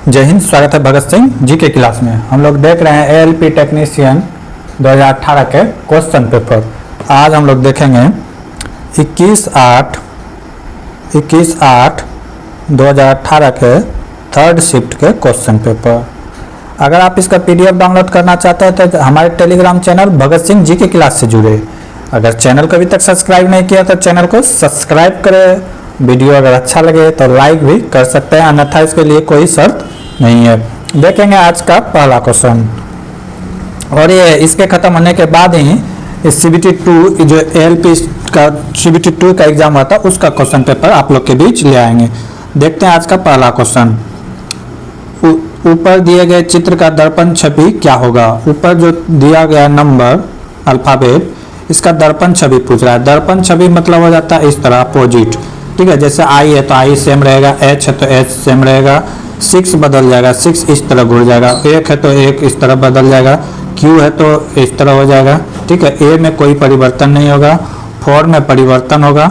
जय हिंद। स्वागत है भगत सिंह जी के क्लास में। हम लोग देख रहे हैं एएलपी टेक्नीशियन 2018 के क्वेश्चन पेपर। आज हम लोग देखेंगे 21/8/2018 के थर्ड शिफ्ट के क्वेश्चन पेपर। अगर आप इसका पीडीएफ डाउनलोड करना चाहते हैं तो हमारे टेलीग्राम चैनल भगत सिंह जी के क्लास से जुड़े। अगर चैनल को अभी तक सब्सक्राइब नहीं किया तो चैनल को सब्सक्राइब करें। वीडियो अगर अच्छा लगे तो लाइक भी कर सकते हैं, अन्यथा इसके लिए कोई शर्त नहीं है। देखेंगे आज का पहला क्वेश्चन, और ये इसके खत्म होने के बाद ही इस CBT 2 जो ALP का CBT 2 का एग्जाम हुआ था उसका क्वेश्चन पेपर आप लोग के बीच ले आएंगे। देखते हैं आज का पहला क्वेश्चन। ऊपर दिए गए चित्र का दर्पण छवि क्या होगा। ऊपर जो दिया गया नंबर अल्फाबेट, इसका दर्पण छवि पूछ रहा है। दर्पण छवि मतलब हो जाता है इस तरह अपोजिट, ठीक है। जैसे I है तो I सेम रहेगा, H है तो H सेम रहेगा, 6 बदल जाएगा, 6 इस तरह घुर जाएगा, 1 है तो 1 इस तरह बदल जाएगा, Q है तो इस तरह हो जाएगा, ठीक है। A में कोई परिवर्तन नहीं होगा, 4 में परिवर्तन होगा,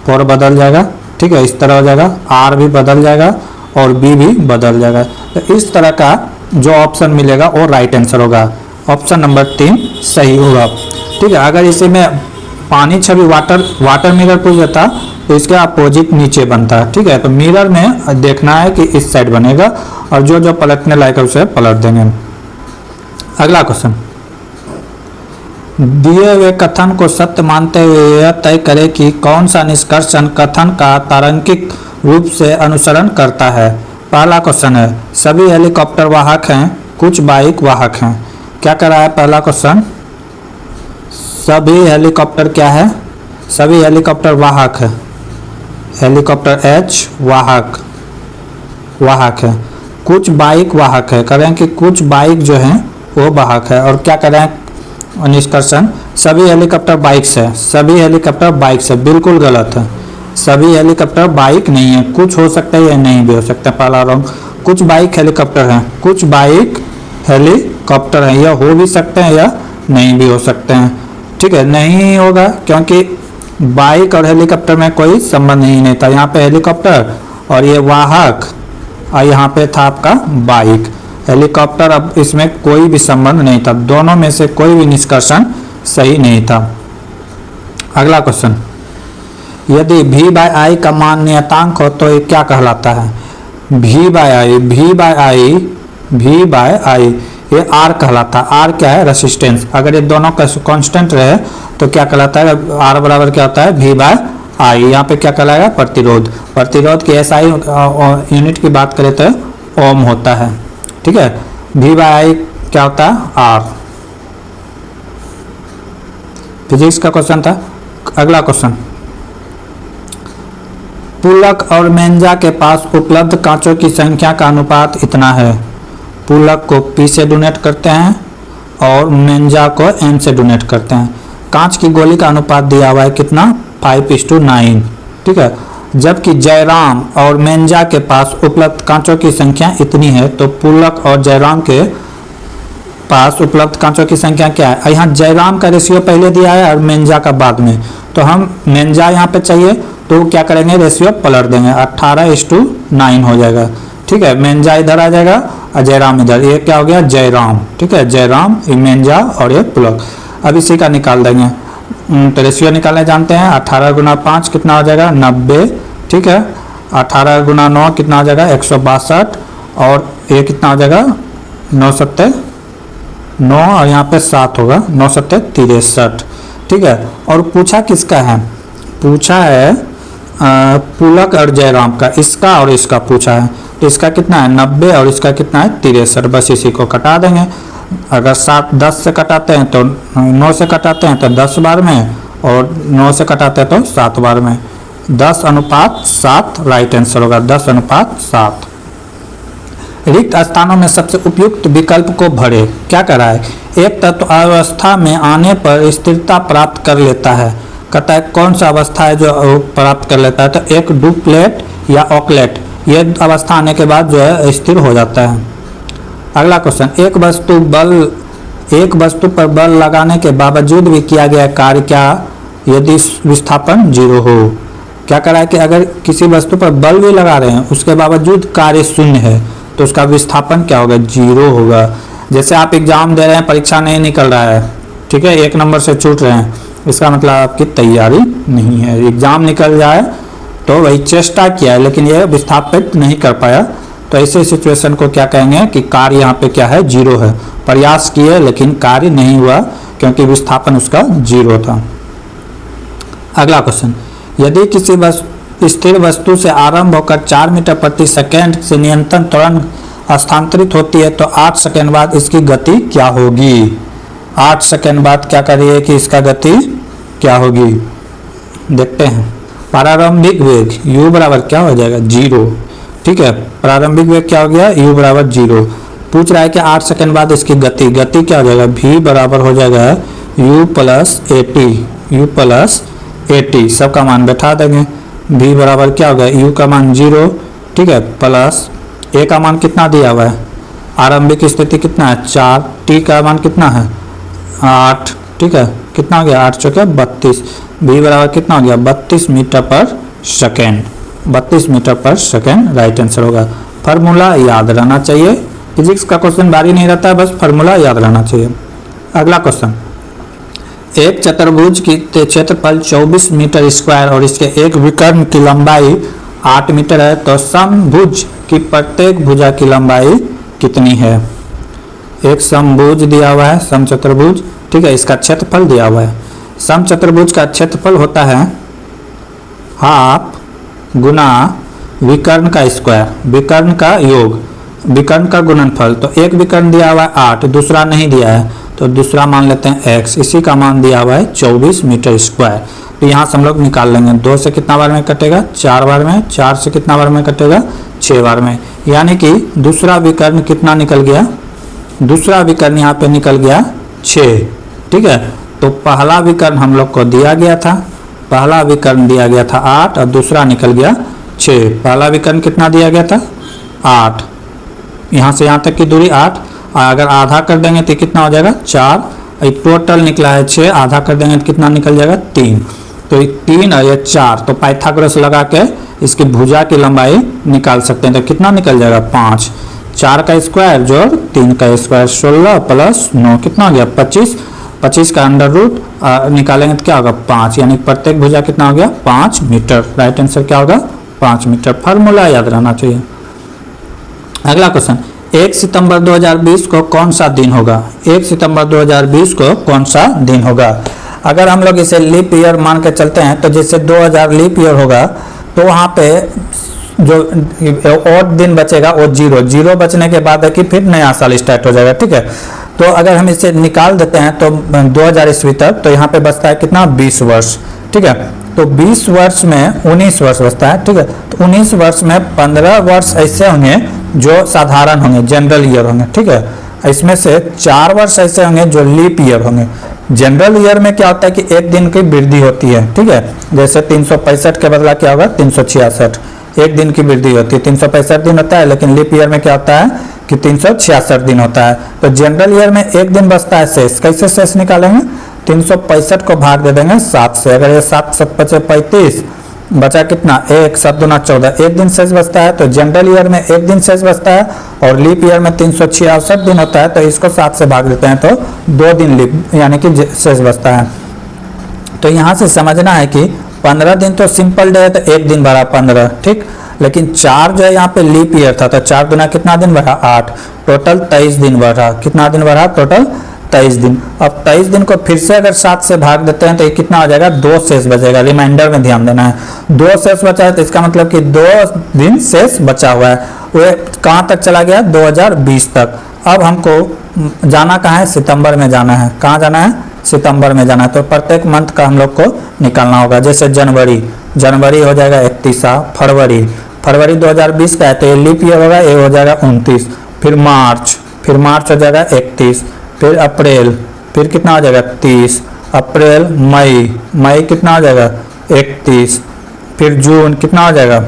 4 बदल जाएगा, ठीक है, इस तरह हो जाएगा, R भी बदल जाएगा और B भी बदल जाएगा। तो इस तरह का जो ऑप्शन मिलेगा वो राइट आंसर होगा। ऑप्शन नंबर 3 सही होगा, ठीक है। अगर इसी में पानी छवि वाटर मिरर पूछ जाता तो इसके अपोजिट नीचे बनता है, ठीक है। तो मिरर में देखना है कि इस साइड बनेगा और जो जो पलटने लायक है उसे पलट देंगे। अगला क्वेश्चन, दिए हुए कथन को सत्य मानते हुए यह तय करें कि कौन सा निष्कर्षण कथन का तार्किक रूप से अनुसरण करता है। पहला क्वेश्चन है सभी हेलीकॉप्टर वाहक हैं, कुछ बाइक वाहक हैं। क्या कर रहा है पहला क्वेश्चन, सभी हेलीकॉप्टर क्या है, सभी हेलीकॉप्टर वाहक है, हेलीकॉप्टर H वाहक है, कुछ बाइक वाहक है। करें कि कुछ बाइक जो हैं वो वाहक है। और क्या करें निष्कर्षण, सभी हेलीकॉप्टर बाइक से, सभी हेलीकॉप्टर बाइक से, बिल्कुल गलत है। सभी हेलीकॉप्टर बाइक नहीं है, कुछ हो सकता है या नहीं भी हो सकता है, पहला रॉन्ग। कुछ बाइक हेलीकॉप्टर हैं, कुछ बाइक हेलीकॉप्टर हैं, या हो भी सकते हैं या नहीं भी हो सकते हैं, ठीक है। नहीं होगा क्योंकि बाइक और हेलीकॉप्टर में कोई संबंध ही नहीं था। यहाँ पे हेलीकॉप्टर और ये वाहक और यहाँ पे था आपका बाइक, हेलीकॉप्टर, अब इसमें कोई भी संबंध नहीं था। दोनों में से कोई भी निष्कर्षण सही नहीं था। अगला क्वेश्चन, यदि V/I का मान नियतांक हो तो ये क्या कहलाता है। V/I ये R कहलाता है। R क्या है, रेसिस्टेंस। अगर ये दोनों का कांस्टेंट रहे तो क्या कहलाता है, R बराबर क्या होता है V/I। यहाँ पे क्या कहलाएगा, प्रतिरोध। प्रतिरोध की SI यूनिट की बात करें तो ओम होता है, ठीक है। V/I क्या होता है, R। फिजिक्स का क्वेश्चन था। अगला क्वेश्चन, पुलक और मेंजा के पास उपलब्ध कांचों की संख्या का अनुपात इतना है। पुलक को P से डोनेट करते हैं और मेंजा को N से डोनेट करते हैं। कांच की गोली का अनुपात दिया हुआ है कितना, 5:9, ठीक है। जबकि जयराम और मेंजा के पास उपलब्ध कांचों की संख्या इतनी है, तो पुलक और जयराम के पास उपलब्ध कांचों की संख्या क्या है। यहाँ जयराम का रेशियो पहले दिया है और मेंजा का बाद में, तो हम मेंजा यहाँ पे चाहिए तो क्या करेंगे, रेशियो पलट देंगे, 18:9 हो जाएगा, ठीक है। मेंजा इधर आ जाएगा और जयराम इधर, ये क्या हो गया, जयराम, ठीक है। जयराम, मेंजा और ये पुलक। अब इसी का निकाल देंगे, तो रेशियो निकालने जानते हैं। 18 × 5 कितना हो जाएगा, 90, ठीक है। 18 × 9 कितना हो जाएगा, 162, और ये कितना हो जाएगा, 9 और यहाँ पे 7 होगा, 9×7 = 63, ठीक है। और पूछा किसका है, पूछा है पुलक और जयराम का, इसका और इसका पूछा है। तो इसका कितना है, 90, और इसका कितना है, 63। बस इसी को कटा देंगे। अगर 7 10 से कटाते हैं तो 9 से कटाते हैं तो 10 बार में, और 9 से कटाते हैं तो 7 बार में। 10:7 राइट आंसर होगा, 10:7। रिक्त स्थानों में सबसे उपयुक्त विकल्प को भरे। क्या करा है, एक तत्व अवस्था में आने पर स्थिरता प्राप्त कर लेता है। कहता है कौन सा अवस्था है जो प्राप्त कर लेता है, तो एक डुप्लेट या ऑकलेट, ये अवस्था आने के बाद जो है स्थिर हो जाता है। अगला क्वेश्चन, एक वस्तु पर बल लगाने के बावजूद भी किया गया कार्य क्या, यदि विस्थापन 0 हो। क्या करा है कि अगर किसी वस्तु पर बल भी लगा रहे हैं उसके बावजूद कार्य 0 है तो उसका विस्थापन क्या होगा, 0 होगा। जैसे आप एग्जाम दे रहे हैं, परीक्षा नहीं निकल रहा है, ठीक है, 1 नंबर से छूट रहे हैं, इसका मतलब आपकी तैयारी नहीं है। एग्जाम निकल जाए तो वही चेष्टा किया है लेकिन यह विस्थापित नहीं कर पाया, तो ऐसे सिचुएशन को क्या कहेंगे कि कार्य यहाँ पे क्या है, 0 है। प्रयास किए लेकिन कार्य नहीं हुआ क्योंकि विस्थापन उसका 0 था। अगला क्वेश्चन, यदि किसी स्थिर वस्तु से आरंभ होकर 4 मीटर प्रति सेकेंड से निरंतर त्वरण स्थानांतरित होती है तो 8 सेकेंड बाद इसकी गति क्या होगी। 8 सेकेंड बाद क्या करिए कि इसका गति क्या होगी, देखते हैं। प्रारंभिक वेग u बराबर क्या हो जाएगा, 0, ठीक है। प्रारंभिक वेग क्या हो गया, u बराबर 0। पूछ रहा है कि 8 सेकेंड बाद इसकी गति क्या हो जाएगा, v बराबर हो जाएगा u प्लस ए टी, सबका मान बैठा देंगे। v बराबर क्या होगा, u का मान 0, ठीक है, प्लस a का मान कितना दिया हुआ है, आरंभिक स्थिति कितना है 4, t का मान कितना है 8, ठीक है, कितना हो गया 8 चौके 32, v बराबर कितना हो गया 32 मीटर पर सेकेंड, 32 मीटर पर सेकेंड राइट आंसर होगा। फार्मूला याद रहना चाहिए, फिजिक्स का क्वेश्चन भारी नहीं रहता है, बस फार्मूला याद रहना चाहिए। अगला क्वेश्चन, एक चतुर्भुज की क्षेत्रफल 24 मीटर स्क्वायर और इसके एक विकर्ण की लंबाई 8 मीटर है, तो समभुज की प्रत्येक भुजा की लंबाई कितनी है। एक समभुज दिया हुआ है, समचतुर्भुज, ठीक है, इसका क्षेत्रफल दिया हुआ है। समचतुर्भुज का क्षेत्रफल होता है हाफ गुना विकर्ण का स्क्वायर, विकर्ण का योग, विकर्ण का गुणनफल। तो एक विकर्ण दिया हुआ है 8, दूसरा नहीं दिया है, तो दूसरा मान लेते हैं x, इसी का मान दिया हुआ है 24 मीटर स्क्वायर। तो यहाँ से हम लोग निकाल लेंगे, 2 से कितना बार में कटेगा, 4 बार में, 4 से कितना बार में कटेगा, 6 बार में, यानी कि दूसरा विकर्ण कितना निकल गया, दूसरा विकर्ण यहाँ पे निकल गया 6, ठीक है। तो पहला विकर्ण हम लोग को दिया गया था, पहला विकर्ण दिया गया था 8 और दूसरा निकल गया 6। पहला विकर्ण कितना दिया गया था 8, यहाँ से यहाँ तक की दूरी 8, अगर आधा कर देंगे तो कितना हो जाएगा 4, टोटल निकला है 6, आधा कर देंगे तो कितना निकल जाएगा 3। तो 3 और ये 4, तो पाइथागोरस लगा के इसकी भुजा की लंबाई निकाल सकते हैं, तो कितना निकल जाएगा 5, 4 का स्क्वायर जोड़ 3 का स्क्वायर, 16 प्लस 9 कितना हो गया 25, 25 का अंडर रूट निकालेंगे तो क्या होगा 5, यानी प्रत्येक भुजा कितना हो गया 5 मीटर। राइट आंसर क्या होगा 5 मीटर। फार्मूला याद रहना चाहिए। अगला क्वेश्चन, 1 सितंबर 2020 को कौन सा दिन होगा। 1 सितंबर 2020 को कौन सा दिन होगा। अगर हम लोग इसे लीप ईयर मान के चलते हैं तो जैसे 2000 लीप ईयर होगा तो वहाँ पे जो और दिन बचेगा वो 0 बचने के बाद है कि फिर नया साल स्टार्ट हो जाएगा, ठीक है। तो अगर हम इसे निकाल देते हैं तो 2000 ईस्वी तक, तो यहाँ पे बचता है कितना 20 वर्ष, ठीक है। तो 20 वर्ष में 19 वर्ष बचता है, ठीक है। तो 19 वर्ष में 15 वर्ष ऐसे होंगे जो साधारण होंगे, जनरल ईयर होंगे, ठीक है। इसमें से 4 वर्ष ऐसे होंगे जो लीप ईयर होंगे। जनरल ईयर में क्या होता है कि एक दिन की वृद्धि होती है, ठीक है। जैसे 365 के बदला क्या होगा 366, एक दिन की वृद्धि होती है। 365 दिन होता है, लेकिन लीप ईयर में क्या होता है कि 366 दिन होता है। तो जनरल ईयर में एक दिन बचता है शेष, कैसे शेष निकालेंगे, 365 को भाग दे देंगे 7 से, अगर ये 7 7 5 35 बचा कितना 1, 7 दूना 14, एक दिन शेष बचता है। तो जनरल ईयर में एक दिन शेष बचता है और लीप ईयर में 366 दिन होता है, तो इसको 7 से भाग देते हैं तो 2 दिन लीप यानी कि शेष बचता है। तो यहाँ से समझना है कि 15 दिन तो सिंपल डे है, तो एक दिन बढ़ा 15, ठीक। लेकिन 4 जो है यहाँ पे लीप ईयर था, तो 4 गुना कितना दिन बढ़ा 8, टोटल 23 दिन बढ़ा। कितना दिन बढ़ा टोटल 23 दिन। अब 23 दिन को फिर से अगर 7 से भाग देते हैं तो ये कितना हो जाएगा 2 शेष बचेगा। रिमाइंडर में ध्यान देना है, 2 शेष बचा है, तो इसका मतलब कि 2 दिन शेष बचा हुआ है। वो कहाँ तक चला गया 2020 तक। अब हमको जाना कहाँ है, सितंबर में जाना है। कहाँ जाना है, सितंबर में जाना है। तो प्रत्येक मंथ का हम लोग को निकालना होगा। जैसे जनवरी हो जाएगा 31, फरवरी 2020 का है तो ये लीप ईयर होगा, ये हो जाएगा 29, फिर मार्च हो जाएगा 31, फिर अप्रैल, फिर कितना हो जाएगा 30, अप्रैल मई कितना हो जाएगा 31, फिर जून कितना हो जाएगा,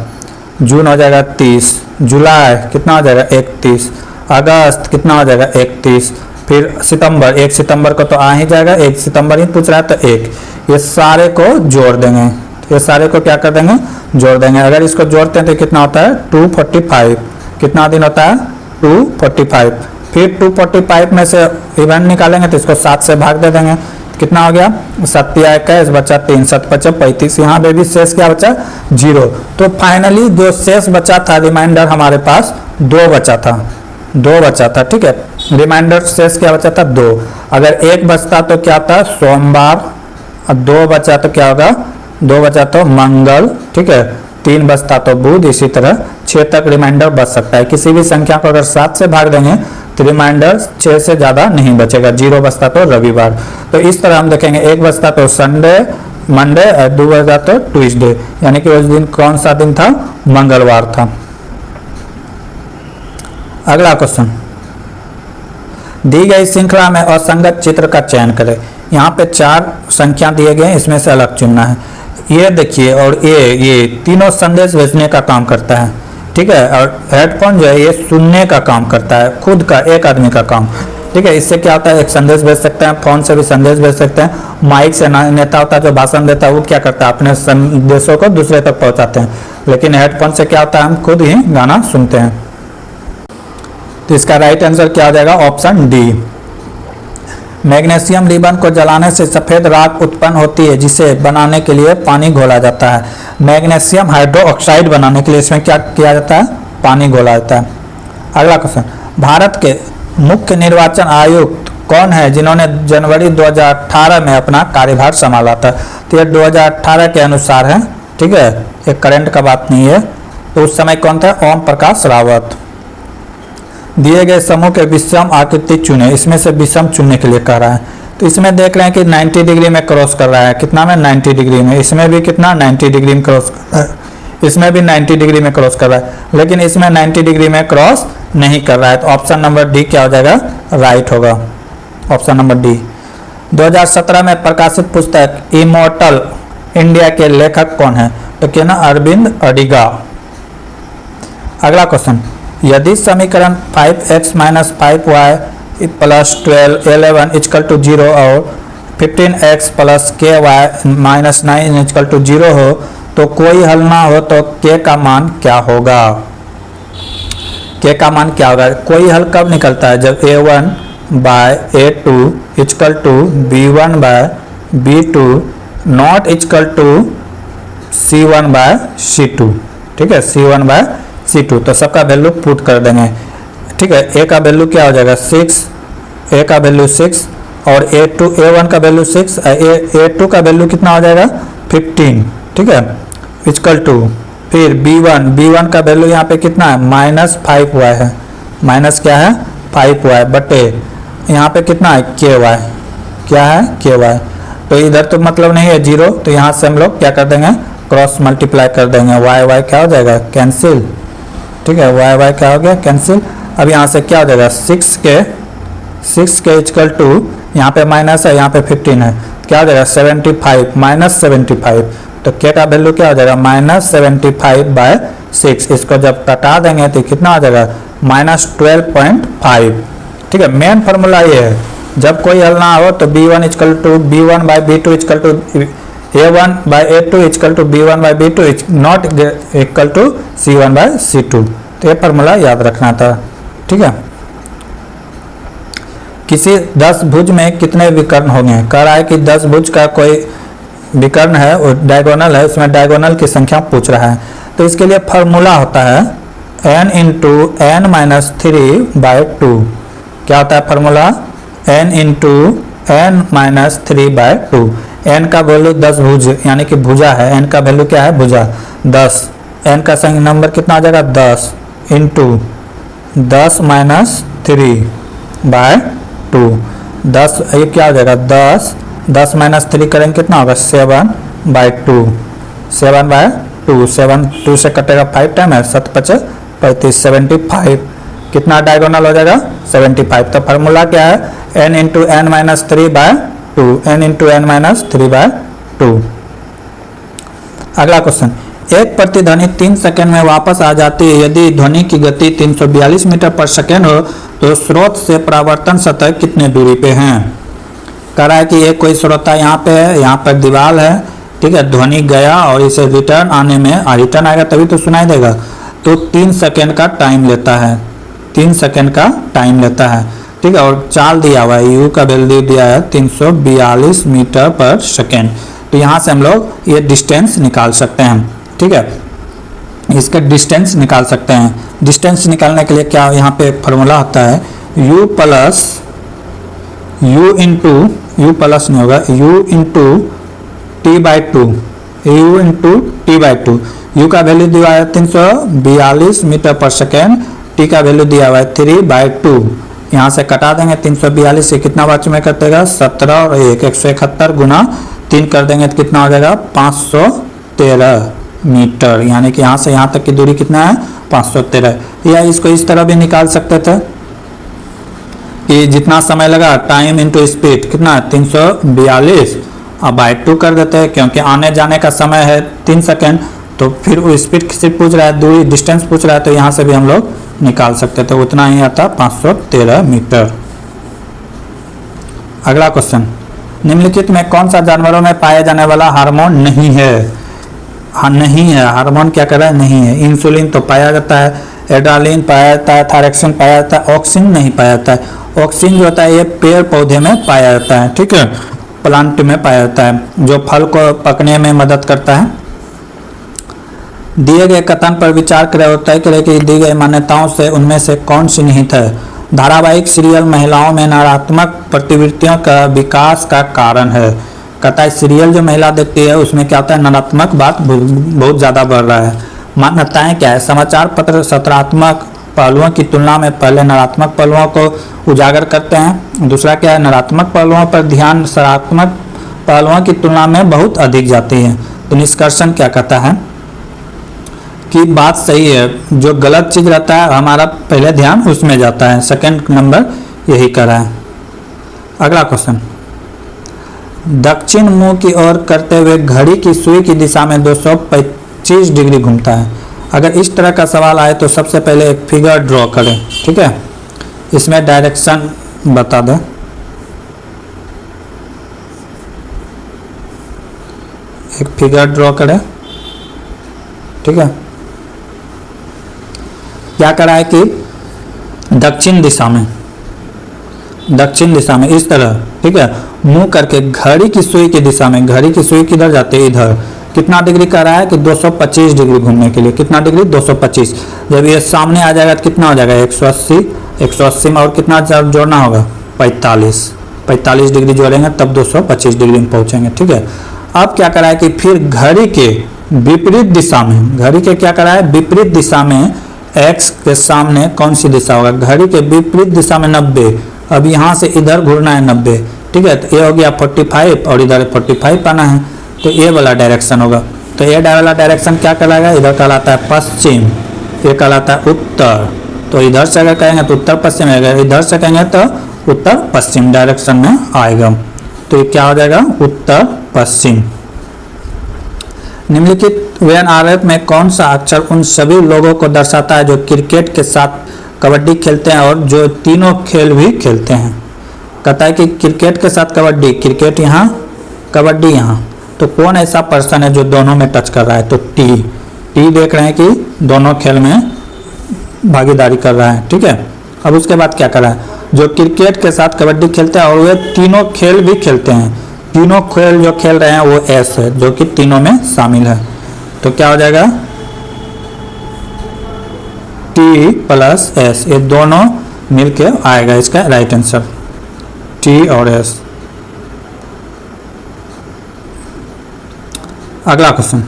जून हो जाएगा 30, जुलाई कितना हो जाएगा 31, अगस्त कितना हो जाएगा 31, फिर सितंबर, 1 सितंबर को तो आ ही जाएगा, 1 सितंबर ही पूछ रहा है तो 1, ये सारे को जोड़ देंगे। ये सारे को क्या कर देंगे जोड़ देंगे। अगर इसको जोड़ते हैं तो कितना होता है 245, कितना दिन होता है 245, फिर 245 में से इवेंट निकालेंगे तो इसको 7 से भाग दे देंगे, कितना हो गया 7 या 21 बचा 3, 7 बचा 35, यहाँ पे भी शेष क्या बचा 0। तो फाइनली जो शेष बचा था रिमाइंडर हमारे पास 2 बचा था, ठीक है। रिमाइंडर शेष क्या बचा था 2। अगर 1 बचता तो क्या था सोमवार, 2 बचा तो क्या होगा 2 बचा तो मंगल, ठीक है, 3 बचता तो बुध, इसी तरह 6 तक रिमाइंडर बच सकता है। किसी भी संख्या को अगर 7 से भाग देंगे तो रिमाइंडर 6 से ज़्यादा नहीं बचेगा। 0 बचता तो रविवार। तो इस तरह हम देखेंगे 1 बचता तो संडे, मंडे, 2 बचता तो ट्यूसडे, यानी कि उस दिन कौन सा दिन था मंगलवार था। अगला क्वेश्चन, दी गई श्रृंखला में असंगत चित्र का चयन करें। यहाँ पे 4 संख्या दिए गए हैं, इसमें से अलग चुनना है। ये देखिए और ये तीनों संदेश भेजने का काम करता है, ठीक है, और हेडफोन जो है ये सुनने का काम करता है, खुद का एक आदमी का काम, ठीक है। इससे क्या होता है एक संदेश भेज सकते हैं, फोन से भी संदेश भेज सकते हैं। माइक से नेता होता है जो भाषण देता है वो क्या करता है अपने संदेशों को दूसरे तक पहुंचाते हैं, लेकिन हेडफोन से क्या होता है हम खुद ही गाना सुनते हैं। तो इसका राइट आंसर क्या हो जाएगा ऑप्शन डी। मैग्नीशियम रिबन को जलाने से सफ़ेद राख उत्पन्न होती है जिसे बनाने के लिए पानी घोला जाता है। मैग्नीशियम हाइड्रोक्साइड बनाने के लिए इसमें क्या किया जाता है पानी घोला जाता है। अगला क्वेश्चन, भारत के मुख्य निर्वाचन आयुक्त कौन है जिन्होंने जनवरी 2018 में अपना कार्यभार संभाला था। तो ये 2018 के अनुसार है, ठीक है, ये करंट का बात नहीं है। तो उस समय कौन था ओम प्रकाश रावत। दिए गए समूह के विषम आकृति चुने, इसमें से विषम चुनने के लिए कह रहा है। तो इसमें देख रहे हैं कि 90 डिग्री में क्रॉस कर रहा है, कितना में 90 डिग्री में, इसमें भी कितना 90 डिग्री में क्रॉस कर रहा है, इसमें भी 90 डिग्री में क्रॉस कर रहा है, लेकिन इसमें 90 डिग्री में क्रॉस नहीं कर रहा है। तो ऑप्शन नंबर डी क्या हो जाएगा राइट होगा, ऑप्शन नंबर डी। 2017 में प्रकाशित पुस्तक इमोर्टल इंडिया के लेखक कौन है। तो क्या ना अरविंद अडिगा। अगला क्वेश्चन, यदि समीकरण 5x - 5y + 12 11 = 0 और 15x + ky - 9 = 0 हो तो कोई हल ना हो तो k का मान क्या होगा। k का मान क्या होगा, कोई हल कब निकलता है जब a1/a2 = b1/b2 नॉट = c1/c2, ठीक है, c1/c2। तो सबका वैल्यू पुट कर देंगे, ठीक है। a का वैल्यू क्या हो जाएगा 6, a का वैल्यू 6 और a1 का वैल्यू 6, a2 का वैल्यू कितना हो जाएगा 15, ठीक है, इक्वल टू फिर b1 का वैल्यू यहाँ पे कितना है -5y है, माइनस क्या है 5y बटे यहाँ पे कितना है ky, क्या है ky। तो इधर तो मतलब नहीं है 0, तो यहाँ से हम लोग क्या कर देंगे क्रॉस मल्टीप्लाई कर देंगे, y क्या हो जाएगा कैंसिल, ठीक है, y क्या हो गया कैंसिल। अब यहाँ से क्या हो जाएगा 6 के इक्वल टू यहाँ पे माइनस है, यहाँ पे 15 है, क्या हो जाएगा 75 -75। तो k का वैल्यू क्या हो जाएगा -75/6। इसको जब कटा देंगे तो कितना हो जाएगा -12.5, ठीक है। मेन फार्मूला ये है जब कोई हल ना हो तो b1/b2 = a1/a2 = b1/b2 not = c1/c2। तो ये फार्मूला याद रखना था, ठीक है। किसी 10 भुज में कितने विकर्ण होंगे, कह रहा है कि 10 भुज का कोई विकर्ण है और डायगोनल है, उसमें डायगोनल की संख्या पूछ रहा है। तो इसके लिए फार्मूला होता है n × n - 3/2। क्या होता है फार्मूला n × n - 3/2। n का वैल्यू 10 भुज यानी कि भुजा है, n का वैल्यू क्या है भुजा 10, n का संख्या नंबर कितना आ जाएगा 10 × 10 - 3/2। 10 ये क्या हो जाएगा 10 - 3 करेंगे कितना होगा 7/2, 7/2, 2 से कटेगा 5 टाइम है 7 × 5 = 75। कितना डायगोनल हो जाएगा 75। तो फार्मूला क्या है n × n - 3/2, n × n - 3/2। अगला क्वेश्चन, एक प्रतिध्वनि 3 सेकंड में वापस आ जाती है यदि ध्वनि की गति 342 मीटर पर सेकंड हो तो स्रोत से परावर्तन सतह कितने दूरी पे हैं। कह रहा है कि एक कोई श्रोता यहाँ पे है, यहाँ पर दीवार है, ठीक है, ध्वनि गया और इसे रिटर्न आने में रिटर्न आएगा तभी तो सुनाई देगा, तो 3 सेकंड का टाइम लेता है, 3 सेकेंड का टाइम लेता है, ठीक है। और चाल दिया हुआ है, यू का वैल्यू दिया है 342 मीटर पर सेकेंड। तो यहाँ से हम लोग ये डिस्टेंस निकाल सकते हैं, ठीक है, इसका डिस्टेंस निकाल सकते हैं। डिस्टेंस निकालने के लिए क्या यहाँ पे फॉर्मूला होता है, u plus u into, you plus नहीं होगा, u into T by two, you into T by two. You का वैल्यू दिया है 342 मीटर पर सेकेंड, टी का वैल्यू दिया हुआ है 3/2। यहाँ से कटा देंगे 342 से कितना बाकी में कटेगा 17 और 171 गुना 3 कर देंगे तो कितना हो जाएगा 513 मीटर। यानी कि यहाँ से यहाँ तक की दूरी कितना है 513। या इसको इस तरह भी निकाल सकते थे कि जितना समय लगा टाइम इंटू स्पीड कितना है 342 और बाई 2 कर देते हैं, क्योंकि आने जाने का समय है 3 सेकेंड। तो फिर वो स्पीड सिर्फ पूछ रहा है, दूरी डिस्टेंस पूछ रहा है, तो यहाँ से भी हम लोग निकाल सकते थे, उतना ही आता 513 मीटर। अगला क्वेश्चन, निम्नलिखित में कौन सा जानवरों में पाए जाने वाला हार्मोन नहीं है? हाँ नहीं है, हार्मोन क्या कर रहा है, नहीं है। इंसुलिन तो पाया जाता है, एड्रेनालिन पाया जाता है, थायरॉक्सिन पाया जाता है, ऑक्सिन नहीं पाया जाता है। ऑक्सिन जो होता है ये पेड़ पौधे में पाया जाता है, ठीक है, प्लांट में पाया जाता है, जो फल को पकने में मदद करता है। दिए गए कथन पर विचार करें और तय करें कि दी गई मान्यताओं से उनमें से कौन सी निहित है। धारावाहिक सीरियल महिलाओं में नकारात्मक प्रवृत्तियों का विकास का कारण है। कहता है सीरियल जो महिला देखती है उसमें क्या होता है, नकारात्मक बात बहुत ज़्यादा बढ़ रहा है। मान्यताएं क्या है, समाचार पत्र सकारात्मक पहलुओं की तुलना में पहले नकारात्मक पहलुओं को उजागर करते हैं। दूसरा क्या है, नकारात्मक पहलुओं पर ध्यान सकारात्मक पहलुओं की तुलना में बहुत अधिक जाती है। तो निष्कर्षण क्या कहता है कि बात सही है, जो गलत चीज़ रहता है हमारा पहले ध्यान उसमें जाता है। सेकंड नंबर यही कर रहा है। अगला क्वेश्चन, दक्षिण मुंह की ओर करते हुए घड़ी की सुई की दिशा में 225 डिग्री घूमता है। अगर इस तरह का सवाल आए तो सबसे पहले एक फिगर ड्रॉ करें, ठीक है, इसमें डायरेक्शन बता दें। एक फिगर ड्रॉ करें, ठीक है। क्या करा है कि दक्षिण दिशा में इस तरह, ठीक है, मुंह करके घड़ी की सुई की दिशा में, घड़ी की सुई किधर जाते है इधर, कितना डिग्री कर रहा है कि 225 डिग्री घूमने के लिए। कितना डिग्री 225। जब ये सामने आ जाएगा तो कितना हो जाएगा 180 में और कितना जोड़ना होगा 45 डिग्री जोड़ेंगे तब 225 डिग्री में पहुंचेंगे, ठीक है। अब क्या करा है कि फिर घड़ी के विपरीत दिशा में, घड़ी के क्या करा है विपरीत दिशा में, x के सामने कौन सी दिशा होगा, घड़ी के विपरीत दिशा में 90। अब यहाँ से इधर घूरना है 90, ठीक है। तो ये हो गया 45 और इधर 45 आना है, तो ये वाला डायरेक्शन होगा। तो ये वाला डायरेक्शन क्या कहलाएगा, इधर कहलाता है पश्चिम, ये कहलाता है उत्तर। तो इधर से अगर कहेंगे तो उत्तर पश्चिम आएगा, इधर से कहेंगे तो उत्तर पश्चिम डायरेक्शन में आएगा। तो ये क्या हो जाएगा उत्तर पश्चिम। निम्नलिखित VNRF में कौन सा अक्षर उन सभी लोगों को दर्शाता है जो क्रिकेट के साथ कबड्डी खेलते हैं और जो तीनों खेल भी खेलते हैं। कहता है कि क्रिकेट के साथ कबड्डी, क्रिकेट यहाँ कबड्डी यहाँ, तो कौन ऐसा पर्सन है जो दोनों में टच कर रहा है, तो टी देख रहे हैं कि दोनों खेल में भागीदारी कर रहा है, ठीक है। अब उसके बाद क्या कर रहा है, जो क्रिकेट के साथ कबड्डी खेलते हैं और वे तीनों खेल भी खेलते हैं, तीनों खेल जो खेल रहे हैं वो एस है जो कि तीनों में शामिल है। तो क्या हो जाएगा टी प्लस एस, ये दोनों मिलके आएगा इसका राइट आंसर, टी और एस। अगला question,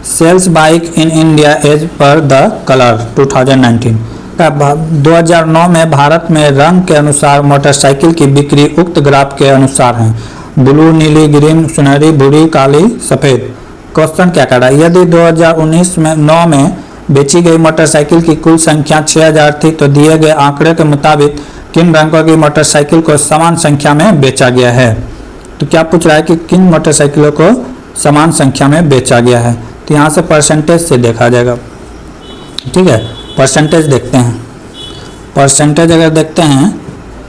sales bike in India as per the colour 2019। 2009 में भारत में रंग के अनुसार मोटरसाइकिल की बिक्री उक्त ग्राफ के अनुसार है, ब्लू, नीली, ग्रीन, सुनहरी, भूरी, काली, सफ़ेद। क्वेश्चन क्या कर रहा है, यदि 2009 में बेची गई मोटरसाइकिल की कुल संख्या 6000 थी तो दिए गए आंकड़े के मुताबिक किन रंगों की मोटरसाइकिल को समान संख्या में बेचा गया है। तो क्या पूछ रहा है कि किन मोटरसाइकिलों को समान संख्या में बेचा गया है। तो यहाँ से परसेंटेज से देखा जाएगा, ठीक है। परसेंटेज देखते हैं, परसेंटेज अगर देखते हैं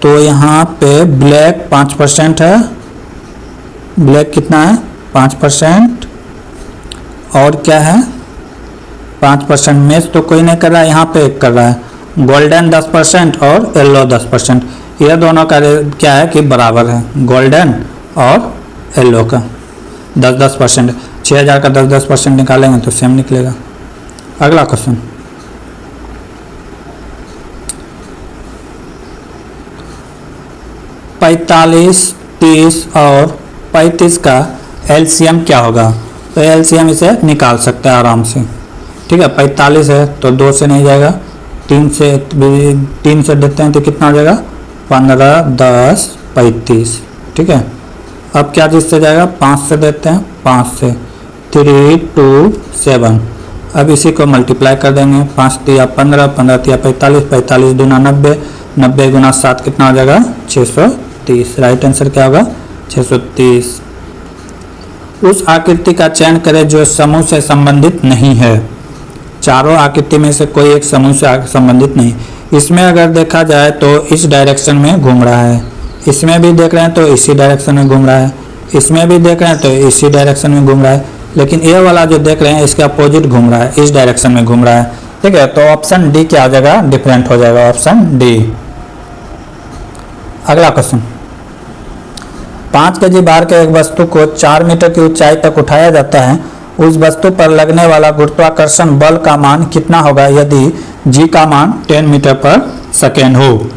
तो यहाँ पे ब्लैक 5% है, ब्लैक कितना है 5%, और क्या है 5% मैच तो कोई नहीं कर रहा है, यहाँ पे एक कर रहा है, गोल्डन 10% और येलो 10%, ये दोनों का क्या है कि बराबर है, गोल्डन और येलो का 10-10%। 6000 का 10-10% निकालेंगे तो सेम निकलेगा। अगला क्वेश्चन, 45, 30 और 35 का एलसीएम क्या होगा? तो एलसीएम इसे निकाल सकते हैं आराम से, ठीक है। 45 है तो 2 से नहीं जाएगा, 3 से देते हैं तो कितना हो जाएगा? 15, 10, 35, ठीक है। अब क्या चीज़ से जाएगा? 5 से देते हैं, 5 से 3, 2, 7। अब इसी को मल्टीप्लाई कर देंगे, 5 तिया 15, 15 तिया 45, 45 दूना 90, 90 गुना 7 कितना हो जाएगा? 630। राइट आंसर क्या होगा? 630। उस आकृति का चयन करें जो समूह से संबंधित नहीं है। चारों आकृति में से कोई एक समूह से संबंधित नहीं। इसमें अगर देखा जाए तो इस डायरेक्शन में घूम रहा है, इसमें भी देख रहे हैं तो इसी डायरेक्शन में घूम रहा है, इसमें भी देख रहे हैं तो इसी डायरेक्शन में घूम रहा है, लेकिन ये वाला जो देख रहे हैं इसके अपोजिट घूम रहा है, इस डायरेक्शन में घूम रहा है, ठीक है। तो ऑप्शन डी क्या हो जाएगा? डिफरेंट हो जाएगा, ऑप्शन डी। अगला क्वेश्चन, 5 केजी भार के एक वस्तु को 4 मीटर की ऊंचाई तक उठाया जाता है, उस वस्तु पर लगने वाला गुरुत्वाकर्षण बल का मान कितना होगा यदि जी का मान 10 मीटर पर सेकेंड हो?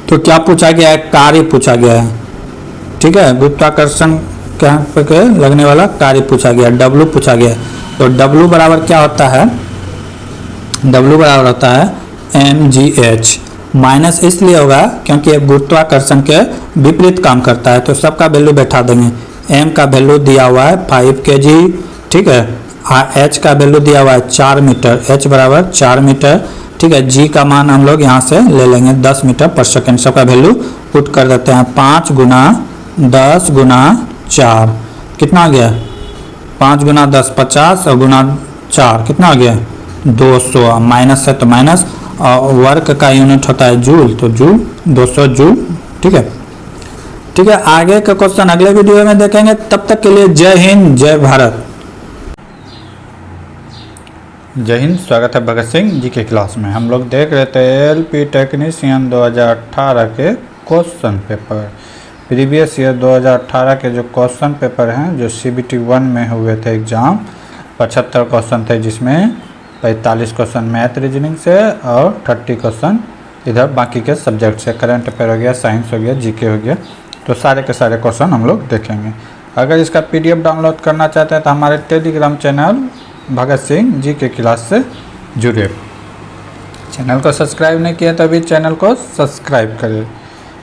तो क्या पूछा गया है? कार्य पूछा गया है, ठीक है। गुरुत्वाकर्षण के लगने वाला कार्य पूछा गया, डब्लू पूछा गया। तो डब्लू बराबर क्या होता है? डब्लू बराबर होता है mgh। माइनस इसलिए होगा क्योंकि एक गुरुत्वाकर्षण के विपरीत काम करता है, तो सबका वैल्यू बैठा देंगे। m का वैल्यू दिया हुआ है 5 kg, ठीक है। h का वैल्यू दिया हुआ है 4 मीटर, h बराबर 4 मीटर, ठीक है। g का मान हम लोग यहाँ से ले लेंगे 10 मीटर पर सेकेंड, सबका वैल्यू पुट कर देते हैं। 5 गुना 10 गुना 4 कितना आ गया? 5 गुना 10 50 और गुना 4 कितना आ गया? 200। माइनस है तो माइनस, और वर्क का यूनिट होता है जूल, तो जूल 200 जूल, ठीक है। ठीक है, आगे का क्वेश्चन अगले वीडियो में देखेंगे। तब तक के लिए जय हिंद, जय भारत। जय हिंद, स्वागत है भगत सिंह जी के क्लास में। हम लोग देख रहे थे एलपी टेक्नीशियन 2018 के क्वेश्चन पेपर। प्रीवियस ईयर 2018 के जो क्वेश्चन पेपर हैं जो CBT 1 में हुए थे एग्ज़ाम, 75 क्वेश्चन थे, जिसमें 45 क्वेश्चन मैथ रीजनिंग से और 30 क्वेश्चन इधर बाकी के सब्जेक्ट से, करंट अफेयर हो गया, साइंस हो गया, जीके हो गया। तो सारे के सारे क्वेश्चन हम लोग देखेंगे। अगर इसका PDF डाउनलोड करना चाहते हैं तो हमारे टेलीग्राम चैनल भगत सिंह जी के क्लास से जुड़े। चैनल को सब्सक्राइब नहीं किया तो अभी चैनल को सब्सक्राइब करें।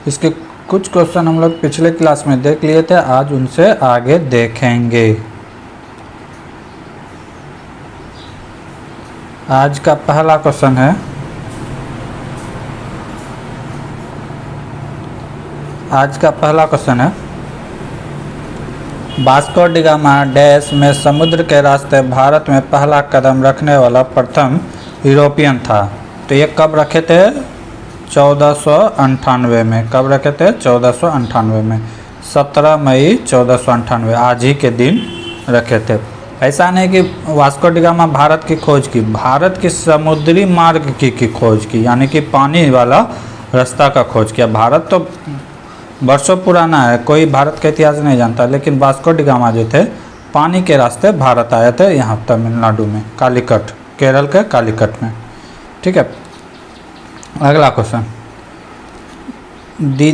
इसके कुछ क्वेश्चन हम लोग पिछले क्लास में देख लिए थे, आज उनसे आगे देखेंगे। आज का पहला क्वेश्चन है, वास्को डी गामा डैश में समुद्र के रास्ते भारत में पहला कदम रखने वाला प्रथम यूरोपियन था। तो ये कब रखे थे? 1498 में। कब रखे थे? 1498 में, 17 मई 1498, आज ही के दिन रखे थे। ऐसा नहीं कि वास्को डी गामा भारत की खोज की, भारत की समुद्री मार्ग की खोज की, यानी कि पानी वाला रास्ता का खोज किया। भारत तो वर्षों पुराना है, कोई भारत का इतिहास नहीं जानता, लेकिन वास्को डी गामा जो थे पानी के रास्ते भारत आए थे, यहाँ तमिलनाडु में कालीकट, केरल के कालीकट में। ठीक है, अगला क्वेश्चन,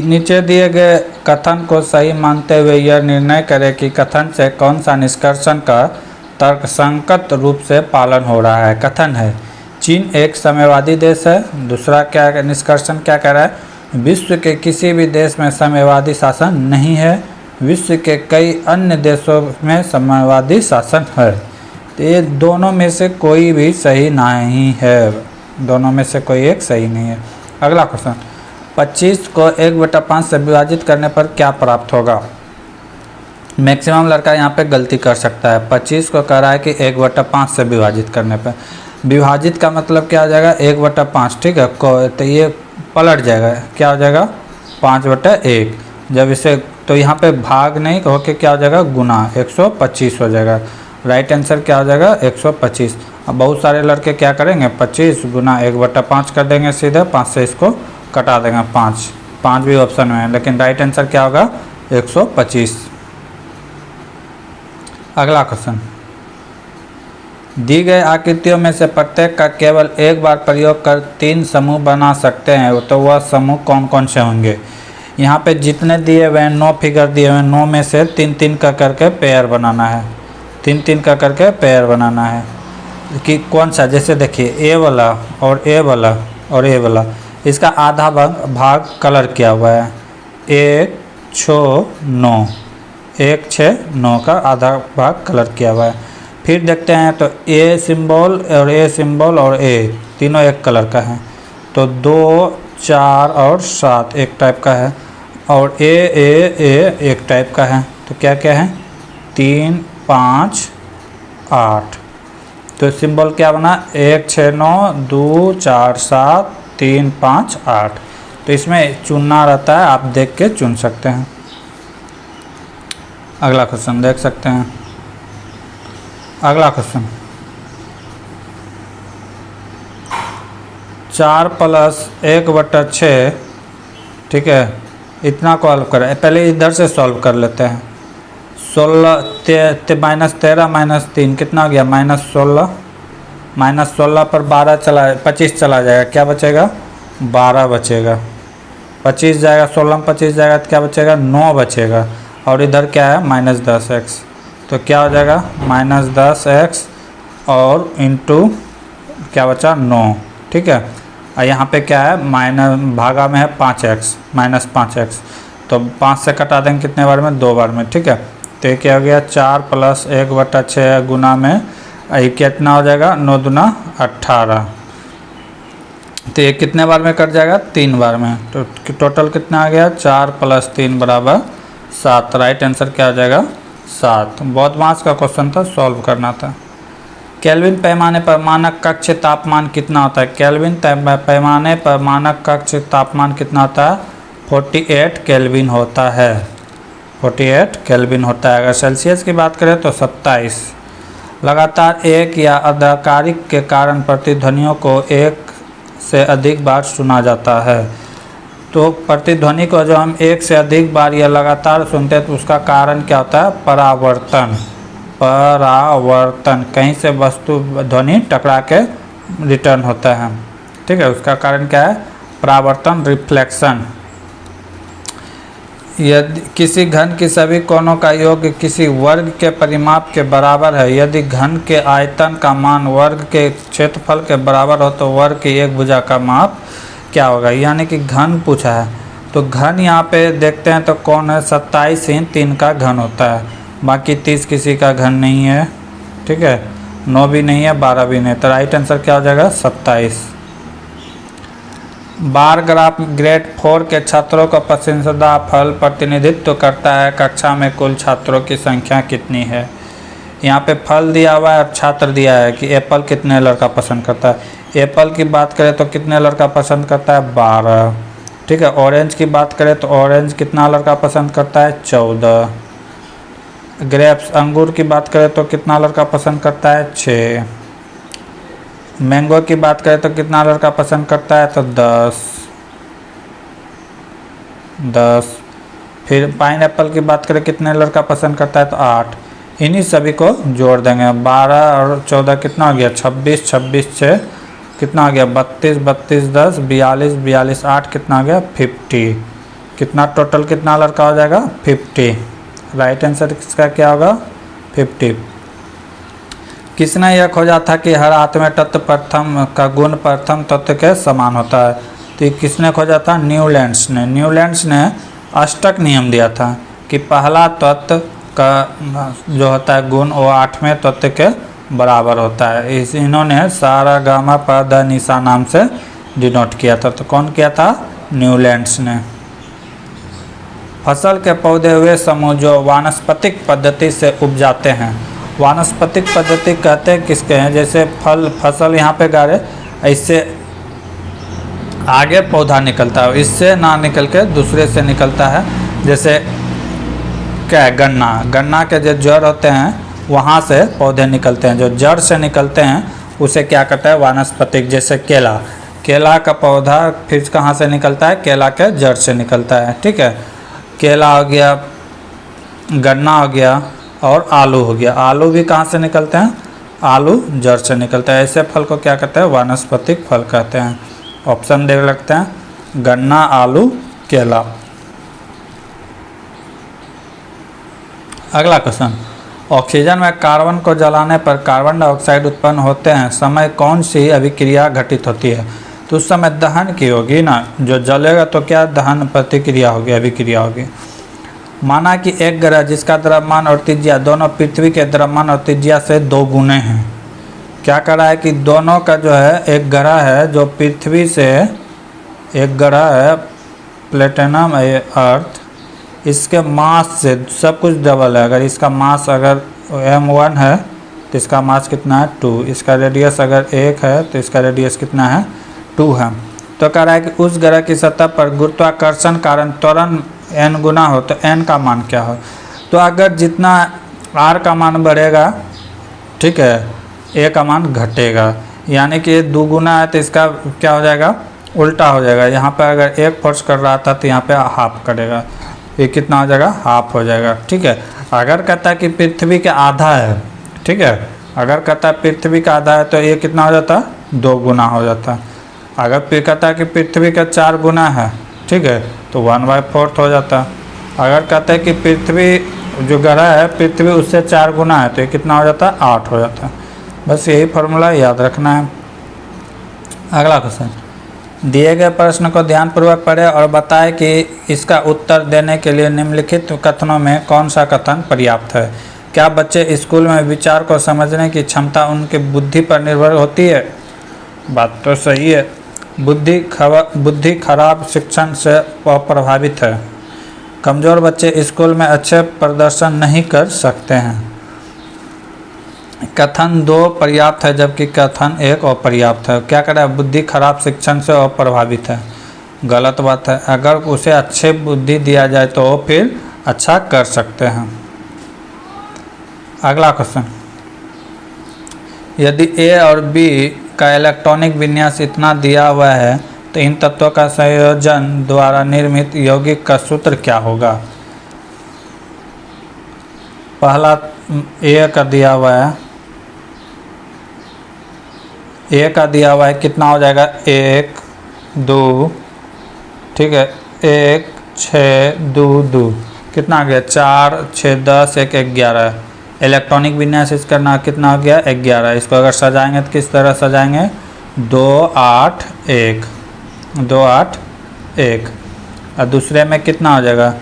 नीचे दिए गए कथन को सही मानते हुए यह निर्णय करें कि कथन से कौन सा निष्कर्षण का तर्कसंगत रूप से पालन हो रहा है। कथन है चीन एक साम्यवादी देश है। दूसरा क्या निष्कर्षण क्या कह रहा है? विश्व के किसी भी देश में साम्यवादी शासन नहीं है, विश्व के कई अन्य देशों में साम्यवादी शासन है। तो ये दोनों में से कोई भी सही नहीं है, दोनों में से कोई एक सही नहीं है। अगला क्वेश्चन, 25 को 1/5 से विभाजित करने पर क्या प्राप्त होगा? मैक्सिमम लड़का यहाँ पे गलती कर सकता है। 25 को कह रहा है कि 1/5 से विभाजित करने पर, विभाजित का मतलब क्या हो जाएगा? 1/5, ठीक है। तो ये पलट जाएगा, क्या हो जाएगा? 5/1। जब इसे तो यहाँ पे भाग नहीं हो के क्या हो जाएगा? गुना, 125 हो जाएगा। राइट आंसर क्या हो जाएगा 125। अब बहुत सारे लड़के क्या करेंगे 25 गुना 1/5 कर देंगे सीधे, 5 से इसको कटा देंगे 5 भी ऑप्शन में है, लेकिन राइट आंसर क्या होगा 125। अगला क्वेश्चन, दी गए आकृतियों में से प्रत्येक का केवल एक बार प्रयोग कर 3 समूह बना सकते हैं, तो वह समूह कौन कौन से होंगे। यहाँ पे जितने दिए हुए हैं 9 फिगर दिए हुए हैं, 9 में से 3-3 का करके पेयर बनाना है, 3-3 का करके पेयर बनाना है कि कौन सा। जैसे देखिए ए वाला और ए वाला और ए वाला, इसका आधा भाग कलर किया हुआ है, 1 6 9, 1 6 9 का आधा भाग कलर किया हुआ है। फिर देखते हैं तो ए सिंबल और ए सिंबल और ए तीनों एक कलर का है, तो 2 4 और 7 एक टाइप का है, और ए एक टाइप का है। तो क्या क्या है 3 5 8। तो सिंबल क्या बना 1 6 9 2 4 7 3 5 8। तो इसमें चुनना रहता है, आप देख के चुन सकते हैं। अगला क्वेश्चन देख सकते हैं। अगला क्वेश्चन, 4 + 1/6, ठीक है, इतना को सॉल्व करें। पहले इधर से सॉल्व कर लेते हैं। 16 -13 - 3 कितना हो गया -16, -16 पर 25 चला जाएगा, क्या बचेगा 12 बचेगा, 25 जाएगा, 16 में 25 जाएगा तो क्या बचेगा 9 बचेगा, और इधर क्या है -10x, तो क्या हो जाएगा -10x और इंटू क्या बचा 9, ठीक है। और यहाँ पे क्या है माइनस भागा में है 5x -5x, तो 5 से कटा देंगे कितने बार में 2 बार में, ठीक है। तो ये क्या हो गया 4 + 1/6 गुना में ये कितना हो जाएगा 9 दूना 18, तो ये कितने बार में कट जाएगा 3 बार में। तो टोटल कितना आ गया 4 + 3 = 7। राइट आंसर क्या हो जाएगा 7। बहुत मास का क्वेश्चन था, सॉल्व करना था। केल्विन पैमाने पर मानक कक्ष तापमान कितना होता है। केल्विन पैमाने पर मानक कक्ष तापमान कितना होता है 48 केल्विन होता है, 48 केल्विन होता है। अगर सेल्सियस की बात करें तो 27। लगातार एक या अर्धकालिक के कारण प्रतिध्वनियों को एक से अधिक बार सुना जाता है। तो प्रतिध्वनि को जो हम एक से अधिक बार या लगातार सुनते हैं तो उसका कारण क्या होता है परावर्तन। परावर्तन, कहीं से वस्तु ध्वनि टकरा के रिटर्न होता है, ठीक है, उसका कारण क्या है परावर्तन, रिफ्लेक्शन। यदि किसी घन की सभी कोणों का योग किसी वर्ग के परिमाप के बराबर है, यदि घन के आयतन का मान वर्ग के क्षेत्रफल के बराबर हो तो वर्ग की एक भुजा का माप क्या होगा। यानी कि घन पूछा है, तो घन यहाँ पे देखते हैं तो कौन है 27 × 3 का घन होता है, बाकी 30 किसी का घन नहीं है, ठीक है, 9 भी नहीं है, 12 भी नहीं। तो राइट आंसर क्या हो जाएगा 27। बार ग्राफ ग्रेड 4 के छात्रों का पसंदीदा फल प्रतिनिधित्व करता है। कक्षा में कुल छात्रों की संख्या कितनी है। यहाँ पे फल दिया हुआ है और छात्र दिया है कि एप्पल कितने लड़का पसंद करता है। एप्पल की बात करें तो कितने लड़का पसंद करता है 12, ठीक है। ऑरेंज की बात करें तो ऑरेंज कितना लड़का पसंद करता है 14। ग्रेप्स अंगूर की बात करें तो कितना लड़का पसंद करता है 6। मैंगो की बात करें तो कितना लड़का पसंद करता है तो 10। फिर पाइनएप्पल की बात करें कितने लड़का पसंद करता है तो 8। इन्हीं सभी को जोड़ देंगे, 12 और 14 कितना हो गया 26, 26 6 कितना हो गया 32, 32 10 42, 42 8 कितना हो गया 50। कितना टोटल कितना लड़का हो जाएगा 50। राइट आंसर इसका क्या होगा 50। किसने यह खोजा था कि हर आत्मीय तत्व प्रथम का गुण प्रथम तत्व के समान होता है। तो ये किसने खोजा था न्यूलैंड्स ने। न्यूलैंड्स ने अष्टक नियम दिया था कि पहला तत्व का जो होता है गुण वो 8वें तत्व के बराबर होता है। इन्होंने सारा गामा पद निशा नाम से डिनोट किया था। तो कौन किया था न्यूलैंड्स ने। फसल के पौधे वे समूह जो वानस्पतिक पद्धति से उपजाते हैं। वानस्पतिक पद्धति कहते हैं किसके हैं, जैसे फसल यहाँ पे गाड़े इससे आगे पौधा निकलता है, इससे ना निकल के दूसरे से निकलता है। जैसे क्या है गन्ना के जो जड़ होते हैं वहाँ से पौधे निकलते हैं, जो जड़ से निकलते हैं उसे क्या कहते हैं, वानस्पतिक। जैसे केला, केला का पौधा फिर कहाँ से निकलता है, केला के जड़ से निकलता है, ठीक है। केला हो गया, गन्ना हो गया और आलू हो गया। आलू भी कहाँ से निकलते हैं, आलू जड़ से निकलता है। ऐसे फल को क्या कहते हैं, वानस्पतिक फल कहते हैं। ऑप्शन देख लगते हैं, गन्ना, आलू, केला। अगला क्वेश्चन, ऑक्सीजन में कार्बन को जलाने पर कार्बन डाइऑक्साइड उत्पन्न होते हैं, समय कौन सी अभिक्रिया घटित होती है। तो उस समय दहन की होगी ना, जो जलेगा तो क्या दहन प्रतिक्रिया होगी, अभिक्रिया होगी। माना कि एक ग्रह जिसका द्रव्यमान और त्रिज्या दोनों पृथ्वी के द्रव्यमान और त्रिज्या से 2 गुने हैं। क्या कर रहा है कि दोनों का जो है, एक ग्रह है जो पृथ्वी से, एक ग्रह है प्लेटिनम अर्थ, इसके मास से सब कुछ डबल है। अगर इसका मास अगर m1 है तो इसका मास कितना है 2, इसका रेडियस अगर 1 है तो इसका रेडियस कितना है 2 है। तो कह रहा है कि उस ग्रह की सतह पर गुरुत्वाकर्षण कारण त्वरण n गुना हो तो n का मान क्या हो। तो अगर जितना r का मान बढ़ेगा, ठीक है, a का मान घटेगा, यानी कि 2 गुना है तो इसका क्या हो जाएगा, उल्टा हो जाएगा। यहाँ पर अगर 1 फोर्स कर रहा था तो यहाँ पे हाफ करेगा, ये कितना हो जाएगा, हाफ हो जाएगा, ठीक है। अगर कहता है कि पृथ्वी के आधा है, ठीक है, अगर कहता है पृथ्वी का आधा है तो ये कितना हो जाता है, 2 गुना हो जाता है। अगर फिर कहता है कि पृथ्वी का 4 गुना है, ठीक है, तो 1/4 हो जाता है। अगर कहते हैं कि पृथ्वी जो ग्रह है पृथ्वी उससे 4 गुना है तो ये कितना हो जाता है, 8 हो जाता है। बस यही फार्मूला याद रखना है। अगला क्वेश्चन, दिए गए प्रश्न को ध्यानपूर्वक पढ़ें और बताएं कि इसका उत्तर देने के लिए निम्नलिखित कथनों में कौन सा कथन पर्याप्त है। क्या बच्चे स्कूल में विचार को समझने की क्षमता उनकी बुद्धि पर निर्भर होती है। बात तो सही है। बुद्धि खराब शिक्षण से अप्रभावित है। कमज़ोर बच्चे स्कूल में अच्छे प्रदर्शन नहीं कर सकते हैं। कथन 2 पर्याप्त है जबकि कथन 1 अपर्याप्त है। क्या करें, बुद्धि खराब शिक्षण से अप्रभावित है, गलत बात है। अगर उसे अच्छे बुद्धि दिया जाए तो वो फिर अच्छा कर सकते हैं। अगला क्वेश्चन, यदि A और B का इलेक्ट्रॉनिक विन्यास इतना दिया हुआ है तो इन तत्वों का संयोजन द्वारा निर्मित यौगिक का सूत्र क्या होगा। पहला A का दिया हुआ है, A का दिया हुआ है, कितना हो जाएगा 1 2, ठीक है, 1 6 2 2, कितना आ गया 4 6 10 1 11। इलेक्ट्रॉनिक विन्यास इसका ना कितना हो गया 11। इसको अगर सजाएंगे तो किस तरह सजाएंगे, 2 8 1 2 8 1। और दूसरे में कितना हो जाएगा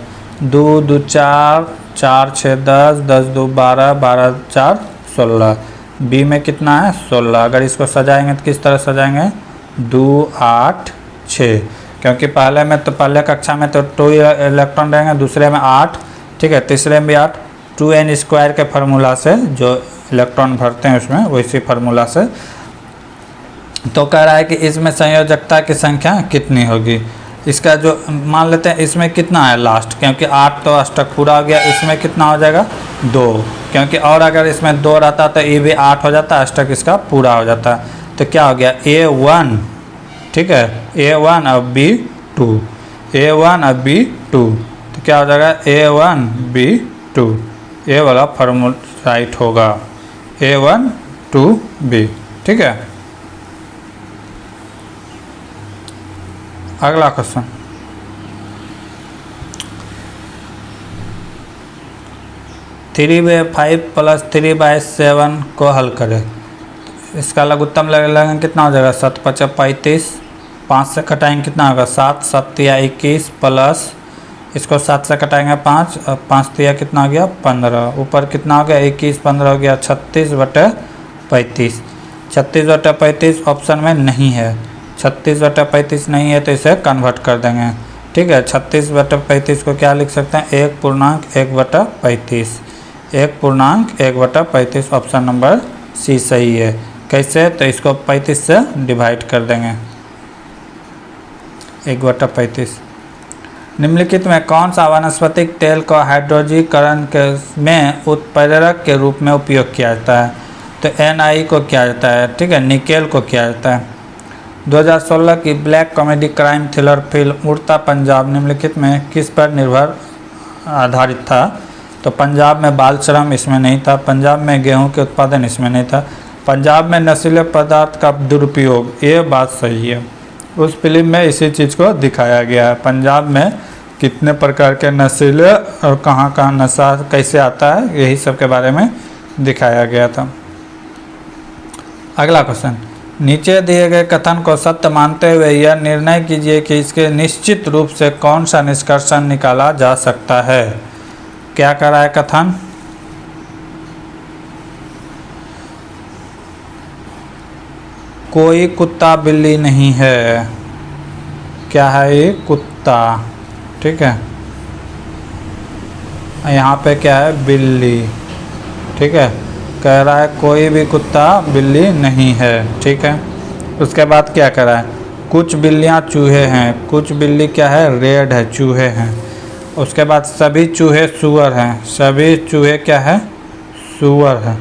2 2 4 4 6 10 10 2 12 12 4 16। बी में कितना है 16। अगर इसको सजाएंगे तो किस तरह सजाएंगे 2 8 6, क्योंकि पहले में तो पहले कक्षा में तो 2 इलेक्ट्रॉन रहेंगे, दूसरे में 8, ठीक है, तीसरे में भी 8। 2n² के फार्मूला से जो इलेक्ट्रॉन भरते हैं उसमें वैसी फार्मूला से। तो कह रहा है कि इसमें संयोजकता की संख्या कितनी होगी। इसका जो मान लेते हैं इसमें कितना है लास्ट, क्योंकि 8 तो अष्टक पूरा हो गया, इसमें कितना हो जाएगा 2, क्योंकि और अगर इसमें 2 रहता तो ये भी 8 हो जाता, अष्टक इसका पूरा हो जाता। तो क्या हो गया A1, ठीक है, A1 और B2, A1 और B2, तो क्या हो जाएगा A1 B2। ये वाला फार्मूला राइट होगा, A1 2 B, ठीक है। अगला क्वेश्चन, थ्री बाई 5 प्लस 3/7 को हल करें। इसका लघुत्तम लगेगा कितना हो जाएगा 7 5 35, 5 से कटाएंगे कितना होगा 7 7 या 21 प्लस इसको 7 से कटाएंगे 5 और 5 तिया कितना हो गया 15, ऊपर कितना हो गया 21 15 हो गया 36/35। 36/35 ऑप्शन में नहीं है, 36/35 नहीं है तो इसे कन्वर्ट कर देंगे, ठीक है। 36/35 को क्या लिख सकते हैं 1.1/35, 1.1/35 ऑप्शन नंबर सी सही है। कैसे, तो इसको 35 से डिवाइड कर देंगे 1/35। निम्नलिखित में कौन सा वनस्पतिक तेल को हाइड्रोजीकरण के में उत्प्रेरक के रूप में उपयोग किया जाता है? तो NI को किया जाता है, ठीक है, निकेल को किया जाता है। 2016 की black comedy crime thriller film उड़ता पंजाब निम्नलिखित में किस पर निर्भर आधारित था? तो पंजाब में बाल श्रम इसमें नहीं था, पंजाब में गेहूं के उत्पादन इसमें नहीं था, पंजाब में नशीले पदार्थ का दुरुपयोग, ये बात सही है। उस फिल्म में इसी चीज़ को दिखाया गया है, पंजाब में कितने प्रकार के नशीले और कहाँ कहाँ नशा कैसे आता है, यही सब के बारे में दिखाया गया था। अगला क्वेश्चन, नीचे दिए गए कथन को सत्य मानते हुए यह निर्णय कीजिए कि इसके निश्चित रूप से कौन सा निष्कर्षण निकाला जा सकता है। क्या कर रहा है कथन? कोई कुत्ता बिल्ली नहीं है। क्या है ये? कुत्ता, ठीक है। यहाँ पे क्या है? बिल्ली, ठीक है। कह रहा है कोई भी कुत्ता बिल्ली नहीं है, ठीक है। उसके बाद क्या कर रहा है? कुछ बिल्लियाँ चूहे हैं, कुछ बिल्ली क्या है? रेड है, चूहे हैं। उसके बाद सभी चूहे सुअर हैं, सभी चूहे क्या है? सुअर है,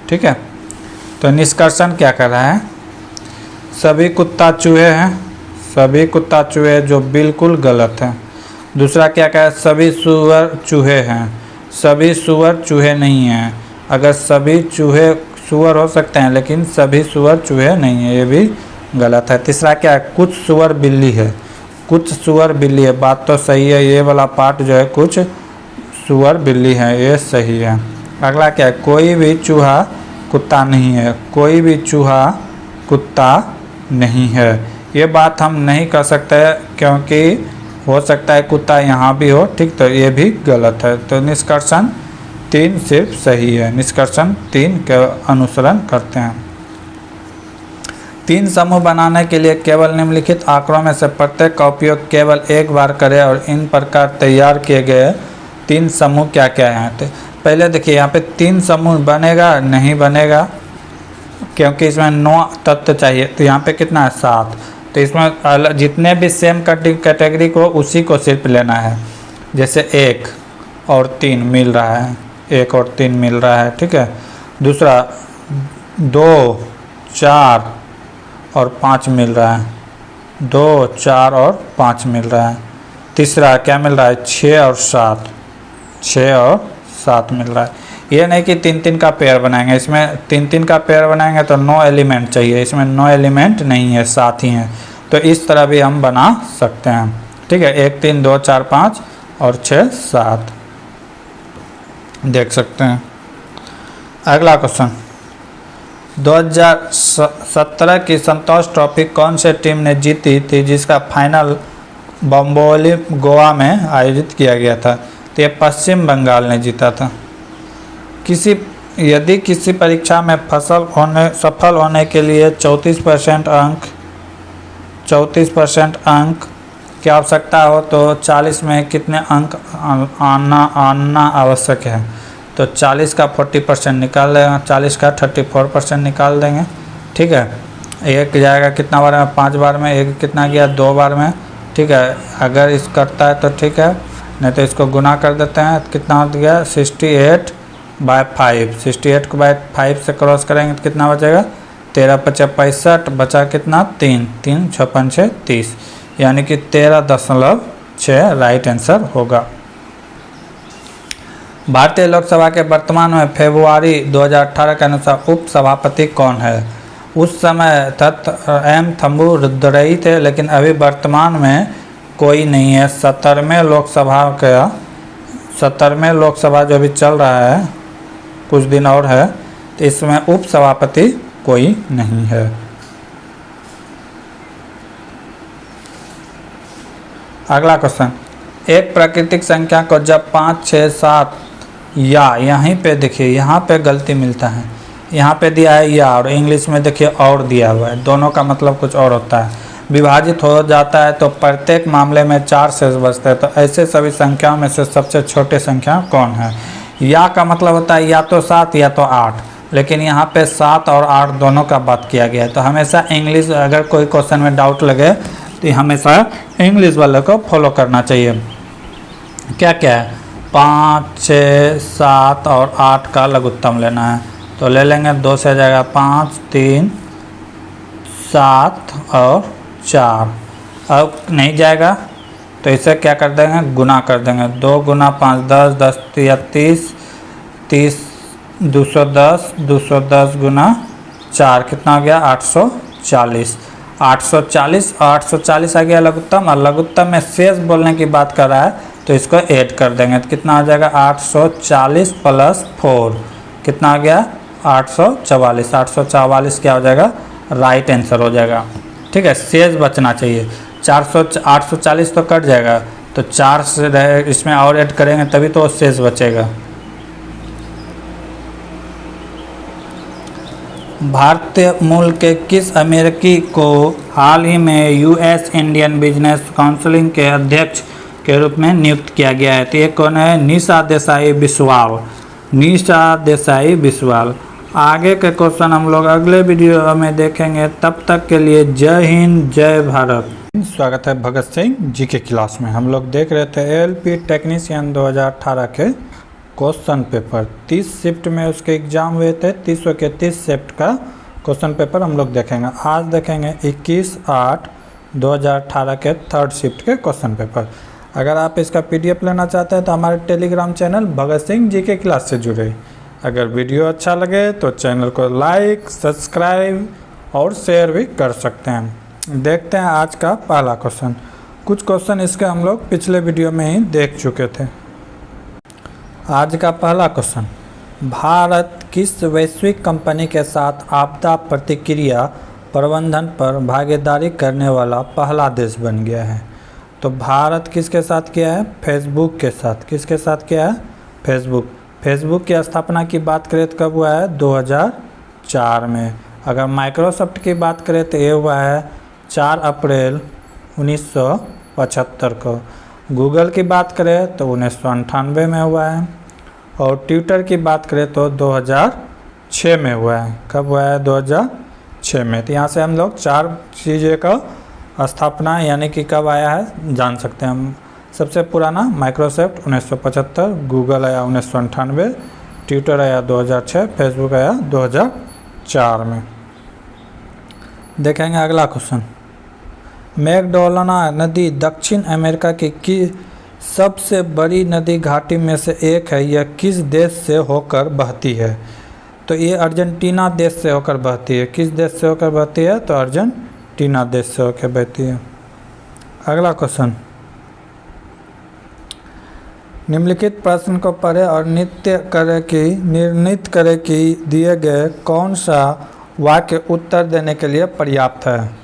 ठीक है। तो निष्कर्षण क्या कर रहा है? सभी कुत्ता चूहे हैं, सभी कुत्ता चूहे, जो बिल्कुल गलत है। दूसरा क्या कहा? सभी सुअर चूहे हैं, सभी सुअर चूहे नहीं हैं। अगर सभी चूहे सुअर हो सकते हैं लेकिन सभी सुअर चूहे नहीं है, ये भी गलत है। तीसरा क्या है? कुछ सुअर बिल्ली है, कुछ सुअर बिल्ली है, बात तो सही है। ये वाला पार्ट जो है कुछ सुअर बिल्ली है, ये सही है। अगला क्या है? कोई भी चूहा कुत्ता नहीं है, कोई भी चूहा कुत्ता नहीं है। ये बात हम नहीं कर सकते क्योंकि हो सकता है कुत्ता यहाँ भी हो, ठीक, तो ये भी गलत है। तो निष्कर्षण 3 सिर्फ सही है, निष्कर्षण 3 के अनुसरण करते हैं। 3 समूह बनाने के लिए केवल निम्नलिखित आंकड़ों में से प्रत्येक का उपयोग केवल एक बार करें और इन प्रकार तैयार किए गए 3 समूह क्या क्या हैं। तो पहले देखिए यहाँ पे 3 समूह बनेगा नहीं बनेगा, क्योंकि इसमें 9 तत्व चाहिए, तो यहाँ पे कितना है? 7। तो इसमें जितने भी सेम कैटेगरी को उसी को सिर्फ लेना है। जैसे 1 और 3 मिल रहा है, 1 और 3 मिल रहा है, ठीक है। दूसरा 2, 4 और 5 मिल रहा है, 2, 4 और 5 मिल रहा है। तीसरा क्या मिल रहा है? 6 और 7, 6 और 7 मिल रहा है। ये नहीं कि 3-3 का पेयर बनाएंगे, इसमें 3-3 का पेयर बनाएंगे तो 9 एलिमेंट चाहिए, इसमें 9 एलिमेंट नहीं है, 7 ही हैं। तो इस तरह भी हम बना सकते हैं, ठीक है। 1, 3, 2, 4, 5 और 6, 7 देख सकते हैं। अगला क्वेश्चन, 2017 की संतोष ट्रॉफी कौन से टीम ने जीती थी जिसका फाइनल बम्बोली गोवा में आयोजित किया गया था? तो ये पश्चिम बंगाल ने जीता था। यदि किसी परीक्षा में सफल होने के लिए 34% अंक की आवश्यकता हो तो 40 में कितने अंक आना आवश्यक है? तो 40 का 40% निकाल देंगे, 40 का 34% निकाल देंगे, ठीक है। एक जाएगा कितना बार में? 5 बार में। एक कितना गया? 2 बार में, ठीक है। अगर इस करता है तो ठीक है, नहीं तो इसको गुना कर देते हैं। कितना हो गया? 68/5, 68 को बाय 5 से क्रॉस करेंगे तो कितना बचेगा? 13×5 = 65, बचा कितना? 3, 3 × 6 = 30, यानी कि 13.6 राइट आंसर होगा। भारतीय लोकसभा के वर्तमान में फरवरी 2018 के अनुसार उप सभापति कौन है? उस समय एम थम्बुदुरई थे, लेकिन अभी वर्तमान में कोई नहीं है। 17वें लोकसभा जो अभी चल रहा है, कुछ दिन और है, तो इसमें उप सभापति कोई नहीं है। अगला क्वेश्चन, एक प्राकृतिक संख्या को जब 5, 6, 7 या यहीं पे देखिए, यहाँ पे गलती मिलता है, यहाँ पे दिया है या, और इंग्लिश में देखिए और दिया हुआ है, दोनों का मतलब कुछ और होता है। विभाजित हो जाता है तो प्रत्येक मामले में 4 शेष बचते हैं। तो ऐसे सभी संख्याओं में से सबसे छोटे संख्या कौन है? या का मतलब होता है या तो 7 या तो 8, लेकिन यहाँ पे 7 और 8 दोनों का बात किया गया है। तो हमेशा इंग्लिश, अगर कोई क्वेश्चन में डाउट लगे तो हमेशा इंग्लिश वाले को फॉलो करना चाहिए। क्या क्या है, 5, 6, 7 और 8 का लघुत्तम लेना है। तो ले लेंगे 2 से जाएगा 5, 3, 7 और 4। अब नहीं जाएगा तो इसे क्या कर देंगे, गुना कर देंगे। 2 गुना 5 10, 10 या 30, 30 210, 210 गुना 4 कितना हो गया 840। 840 आ गया लघुत्तम, और लघुत्तम में शेष बोलने की बात कर रहा है तो इसको ऐड कर देंगे तो कितना हो जाएगा 840 प्लस 4 कितना आ गया 844। 844 क्या हो जाएगा, राइट आंसर हो जाएगा। ठीक है, शेष बचना चाहिए। 840 तो कट जाएगा, तो 4 से इसमें और ऐड करेंगे तभी तो शेष बचेगा। भारतीय मूल के किस अमेरिकी को हाल ही में यूएस इंडियन बिजनेस काउंसिल के अध्यक्ष के रूप में नियुक्त किया गया है? तो ये कौन है, निशा देसाई बिस्वाल। निशा देसाई बिस्वाल। आगे के क्वेश्चन हम लोग अगले वीडियो में देखेंगे, तब तक के लिए जय हिंद जय भारत। स्वागत है भगत सिंह जी के क्लास में। हम लोग देख रहे थे एलपी टेक्नीशियन 2018 के क्वेश्चन पेपर। 30 शिफ्ट में उसके एग्जाम हुए थे, 30 के 30 शिफ्ट का क्वेश्चन पेपर हम लोग देखेंगे। आज देखेंगे 21/8/2018 के 3rd शिफ्ट के क्वेश्चन पेपर। अगर आप इसका पीडीएफ लेना चाहते हैं तो हमारे टेलीग्राम चैनल भगत सिंह जी के क्लास से जुड़े। अगर वीडियो अच्छा लगे तो चैनल को लाइक, सब्सक्राइब और शेयर भी कर सकते हैं। देखते हैं आज का पहला क्वेश्चन। कुछ क्वेश्चन इसके हम लोग पिछले वीडियो में ही देख चुके थे। आज का पहला क्वेश्चन, भारत किस वैश्विक कंपनी के साथ आपदा प्रतिक्रिया प्रबंधन पर भागीदारी करने वाला पहला देश बन गया है? तो भारत किसके साथ किया है, फेसबुक के साथ। किसके साथ किया है, फेसबुक। फेसबुक की स्थापना की बात करें तो कब हुआ है, 2004 में। अगर माइक्रोसॉफ्ट की बात करें तो ये हुआ है 4 अप्रैल 1975 को। गूगल की बात करें तो 1998 में हुआ है। और ट्विटर की बात करें तो 2006 में हुआ है। कब हुआ है, 2006 में। तो यहाँ से हम लोग 4 चीज़ें का स्थापना यानी कि कब आया है जान सकते हैं हम। सबसे पुराना माइक्रोसॉफ्ट 1975, गूगल आया 1998, ट्विटर आया 2006, फेसबुक आया 2004 में। देखेंगे अगला क्वेश्चन। मैकडोनाल्ड नदी दक्षिण अमेरिका की सबसे बड़ी नदी घाटी में से एक है। यह किस देश से होकर बहती है? तो ये अर्जेंटीना देश से होकर बहती है। किस देश से होकर बहती है? तो अर्जेंटीना देश से होकर बहती है। अगला क्वेश्चन, निम्नलिखित प्रश्न को पढ़े और निर्णित करें कि दिए गए कौन सा वाक्य उत्तर देने के लिए पर्याप्त है।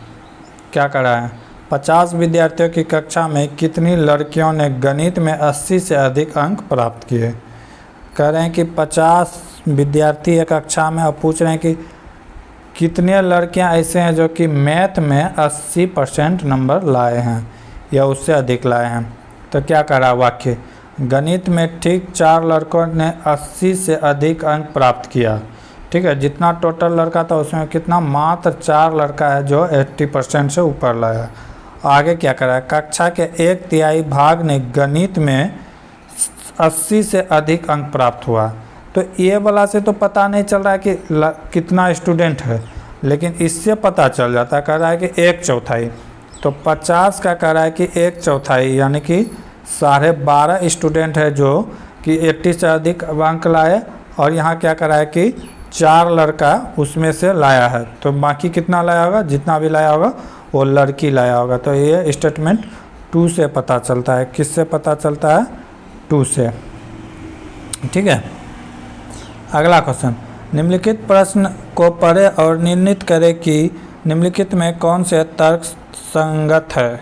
क्या करा है, 50 विद्यार्थियों की कक्षा में कितनी लड़कियों ने गणित में 80 से अधिक अंक प्राप्त किए? कह रहे हैं कि 50 विद्यार्थी है कक्षा में, और पूछ रहे हैं कि कितने लड़कियां ऐसे हैं जो कि मैथ में 80% नंबर लाए हैं या उससे अधिक लाए हैं। तो क्या करा वाक्य, गणित में ठीक 4 लड़कों ने 80 से अधिक अंक प्राप्त किया। ठीक है, जितना टोटल लड़का था उसमें कितना, मात्र 4 लड़का है जो 80% से ऊपर लाया। आगे क्या करा है, कक्षा के 1/3 भाग ने गणित में 80 से अधिक अंक प्राप्त हुआ। तो ये वाला से तो पता नहीं चल रहा है कि कितना स्टूडेंट है, लेकिन इससे पता चल जाता है। कह रहा है कि 1/4। तो 50 का कह रहा है कि 1/4 यानी कि 12.5 स्टूडेंट है जो कि 80 से अधिक अंक लाए। और यहाँ क्या करा है कि 4 लड़का उसमें से लाया है, तो बाकी कितना लाया होगा, जितना भी लाया होगा वो लड़की लाया होगा। तो ये स्टेटमेंट 2 से पता चलता है। किससे पता चलता है, 2 से। ठीक है, अगला क्वेश्चन, निम्नलिखित प्रश्न को पढ़े और निर्णित करें कि निम्नलिखित में कौन से तर्क संगत है।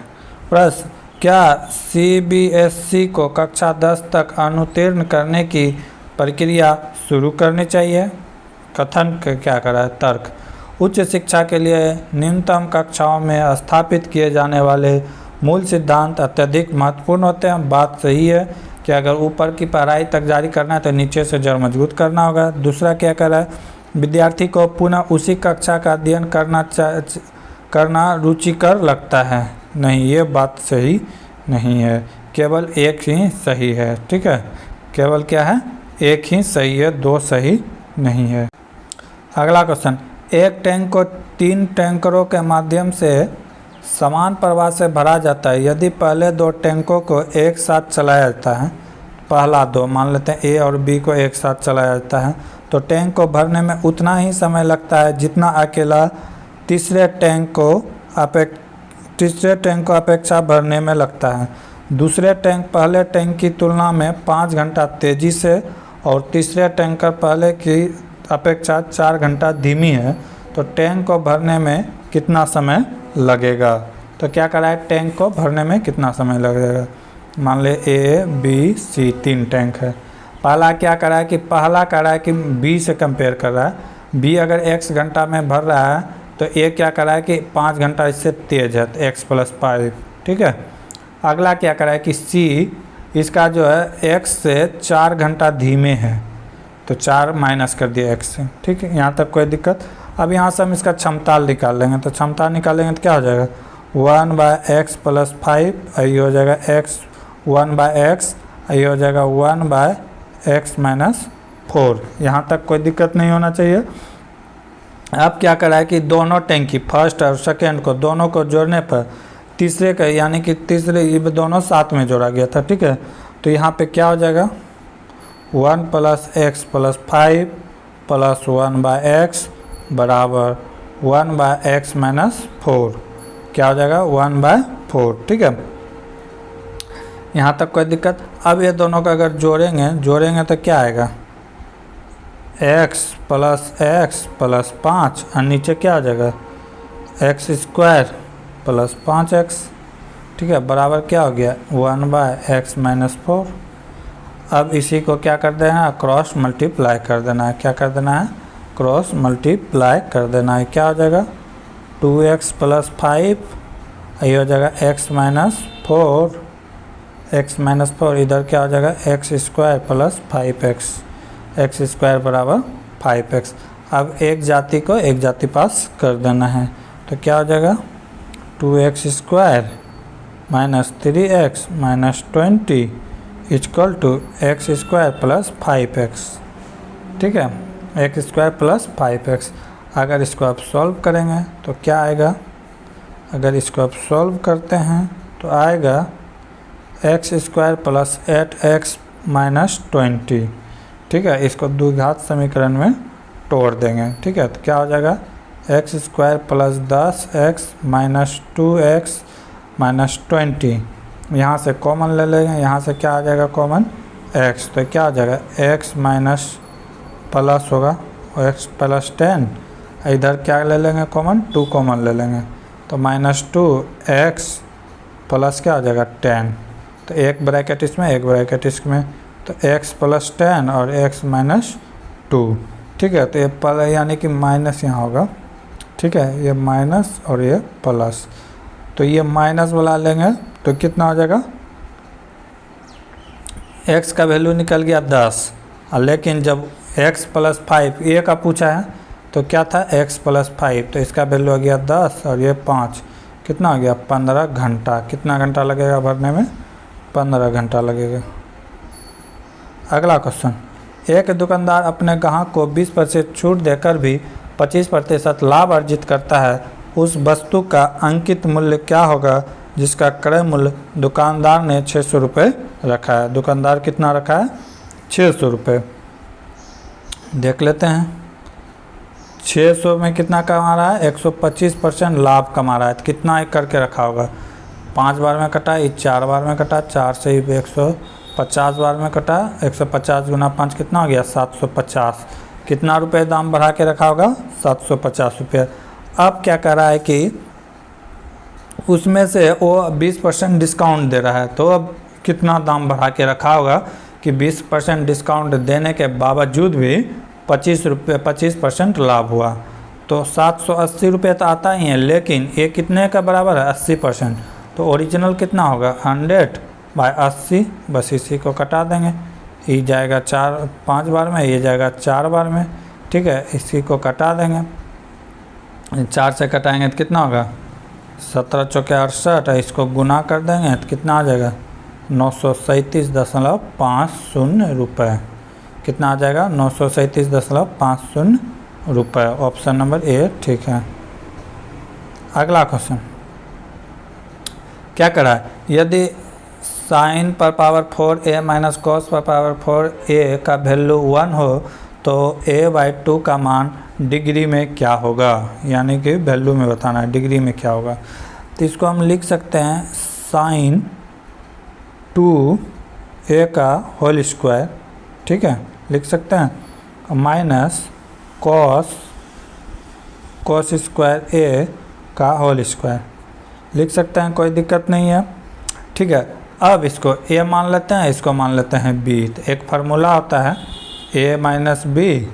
प्रश्न, क्या सीबीएसई को कक्षा 10 तक अनुत्तीर्ण करने की प्रक्रिया शुरू करनी चाहिए? कथन क्या करा है, तर्क, उच्च शिक्षा के लिए न्यूनतम कक्षाओं में स्थापित किए जाने वाले मूल सिद्धांत अत्यधिक महत्वपूर्ण होते हैं। बात सही है कि अगर ऊपर की पढ़ाई तक जारी करना है तो नीचे से जड़ मजबूत करना होगा। दूसरा क्या करा है, विद्यार्थी को पुनः उसी कक्षा का अध्ययन करना रुचिकर लगता है। नहीं, ये बात सही नहीं है, केवल एक ही सही है। ठीक है, केवल क्या है, एक ही सही है, दो सही नहीं है। अगला क्वेश्चन, एक टैंक को 3 टैंकरों के माध्यम से समान प्रवाह से भरा जाता है। यदि पहले 2 टैंकों को एक साथ चलाया जाता है, पहला 2 मान लेते हैं ए और बी को एक साथ चलाया जाता है, तो टैंक को भरने में उतना ही समय लगता है जितना अकेला तीसरे टैंक को अपेक्षा भरने में लगता है। दूसरे टैंक पहले टैंक की तुलना में 5 घंटा तेज़ी से और तीसरे टैंकर पहले की अपेक्षा 4 घंटा धीमी है, तो टैंक को भरने में कितना समय लगेगा। तो क्या करा है, टैंक को भरने में कितना समय लगेगा। मान ले ए बी सी 3 टैंक है। पहला क्या करा है कि पहला करा है कि बी से कंपेयर कर रहा है। बी अगर x घंटा में भर रहा है तो ए क्या करा है कि 5 घंटा इससे तेज़ है, तो x + 5। ठीक है, अगला क्या करा है कि सी इसका जो है x से 4 घंटा धीमे है, तो 4 माइनस कर दिया x से। ठीक है, यहाँ तक कोई दिक्कत। अब यहाँ से हम इसका क्षमता निकाल लेंगे, तो क्षमता निकालेंगे तो क्या हो जाएगा, 1/x + 5, ये हो जाएगा x 1/x, ये हो जाएगा 1/x - 4। यहाँ तक कोई दिक्कत नहीं होना चाहिए। अब क्या करा है कि दोनों टैंकी फर्स्ट और सेकेंड को दोनों को जोड़ने पर तीसरे का यानी कि तीसरे ये दोनों साथ में जोड़ा गया था। ठीक है, तो यहाँ पे क्या हो जाएगा, 1 + x + 5 + 1/x बराबर 1/x - 4, क्या हो जाएगा 1/4। ठीक है, यहाँ तक कोई दिक्कत। अब ये दोनों का अगर जोड़ेंगे तो क्या आएगा, x + x + 5 और नीचे क्या आ जाएगा, x² + 5x। ठीक है, बराबर क्या हो गया 1/x - 4। अब इसी को क्या कर देना है, क्रॉस मल्टीप्लाई कर देना है। क्या कर देना है, क्रॉस मल्टीप्लाई कर देना है। क्या हो जाएगा 2x + 5, ये हो जाएगा x - 4, x - 4 इधर क्या हो जाएगा x² + 5x, x² बराबर 5x। अब एक जाति को एक जाति पास कर देना है, तो क्या हो जाएगा 2x² - 3x - 20 = x² + 5x। ठीक है, x² + 5x। अगर इसको आप सॉल्व करेंगे तो क्या आएगा, अगर इसको आप सॉल्व करते हैं तो आएगा x² + 8x - 20। ठीक है, इसको द्विघात समीकरण में तोड़ देंगे। ठीक है, तो क्या हो जाएगा x² + 10x - 2x - 20। यहाँ से कॉमन ले लेंगे, यहाँ से क्या आ जाएगा कॉमन x, तो क्या आ जाएगा x माइनस प्लस होगा और x + 10, इधर क्या ले लेंगे कॉमन, 2 कॉमन ले लेंगे, तो -2x प्लस क्या आ जाएगा 10, तो एक ब्रैकेट इसमें एक ब्रैकेट इसमें, तो x + 10 और x - 2। ठीक है, तो ये यानी कि माइनस यहाँ होगा। ठीक है, ये माइनस और ये प्लस, तो ये माइनस वाला लेंगे तो कितना हो जाएगा, x का वैल्यू निकल गया 10, लेकिन जब x + 5 ये का पूछा है तो क्या था x + 5, तो इसका वैल्यू हो गया 10 और ये 5, कितना हो गया 15 घंटा। कितना घंटा लगेगा भरने में, 15 घंटा लगेगा। अगला क्वेश्चन, एक दुकानदार अपने ग्राहक को 20% छूट देकर भी 25% लाभ अर्जित करता है। उस वस्तु का अंकित मूल्य क्या होगा जिसका क्रय मूल्य दुकानदार ने 600 रुपये रखा है। दुकानदार कितना रखा है, 600 रुपये। देख लेते हैं, 600 में कितना कमा रहा है, 125% लाभ कमा रहा है, तो कितना एक करके रखा होगा, 5 बार में कटा, 4 बार में कटा, 4 से 150 बार में कटा, 150 गुना 5 कितना हो गया 750। कितना रुपए दाम बढ़ा के रखा होगा, 750 रुपये। अब क्या कर रहा है कि उसमें से वो 20% डिस्काउंट दे रहा है, तो अब कितना दाम बढ़ा के रखा होगा कि 20% डिस्काउंट देने के बावजूद भी 25% लाभ हुआ, तो 780 रुपये तो आता ही है, लेकिन ये कितने का बराबर है 80%, तो ओरिजिनल कितना होगा 100/80। बस इसी को कटा देंगे, ये जाएगा 5 बार में, ये जाएगा 4 बार में। ठीक है, इसी को कटा देंगे, 4 से कटाएंगे तो कितना होगा 17 चौके 68, इसको गुना कर देंगे तो कितना आ जाएगा 937.50 रुपये। कितना आ जाएगा 937.50 रुपये। ऑप्शन नंबर ए ठीक है। अगला क्वेश्चन क्या करा है, यदि साइन पर पावर 4a माइनस कॉस पर पावर 4a का वैल्यू 1 हो तो a/2 का मान डिग्री में क्या होगा, यानी कि वैल्यू में बताना है डिग्री में क्या होगा। तो इसको हम लिख सकते हैं साइन 2a का होल स्क्वायर, ठीक है, लिख सकते हैं, माइनस कॉस स्क्वायर a का होल स्क्वायर लिख सकते हैं, कोई दिक्कत नहीं है, ठीक है। अब इसको a मान लेते हैं, इसको मान लेते हैं b। तो एक फार्मूला होता है a माइनस बी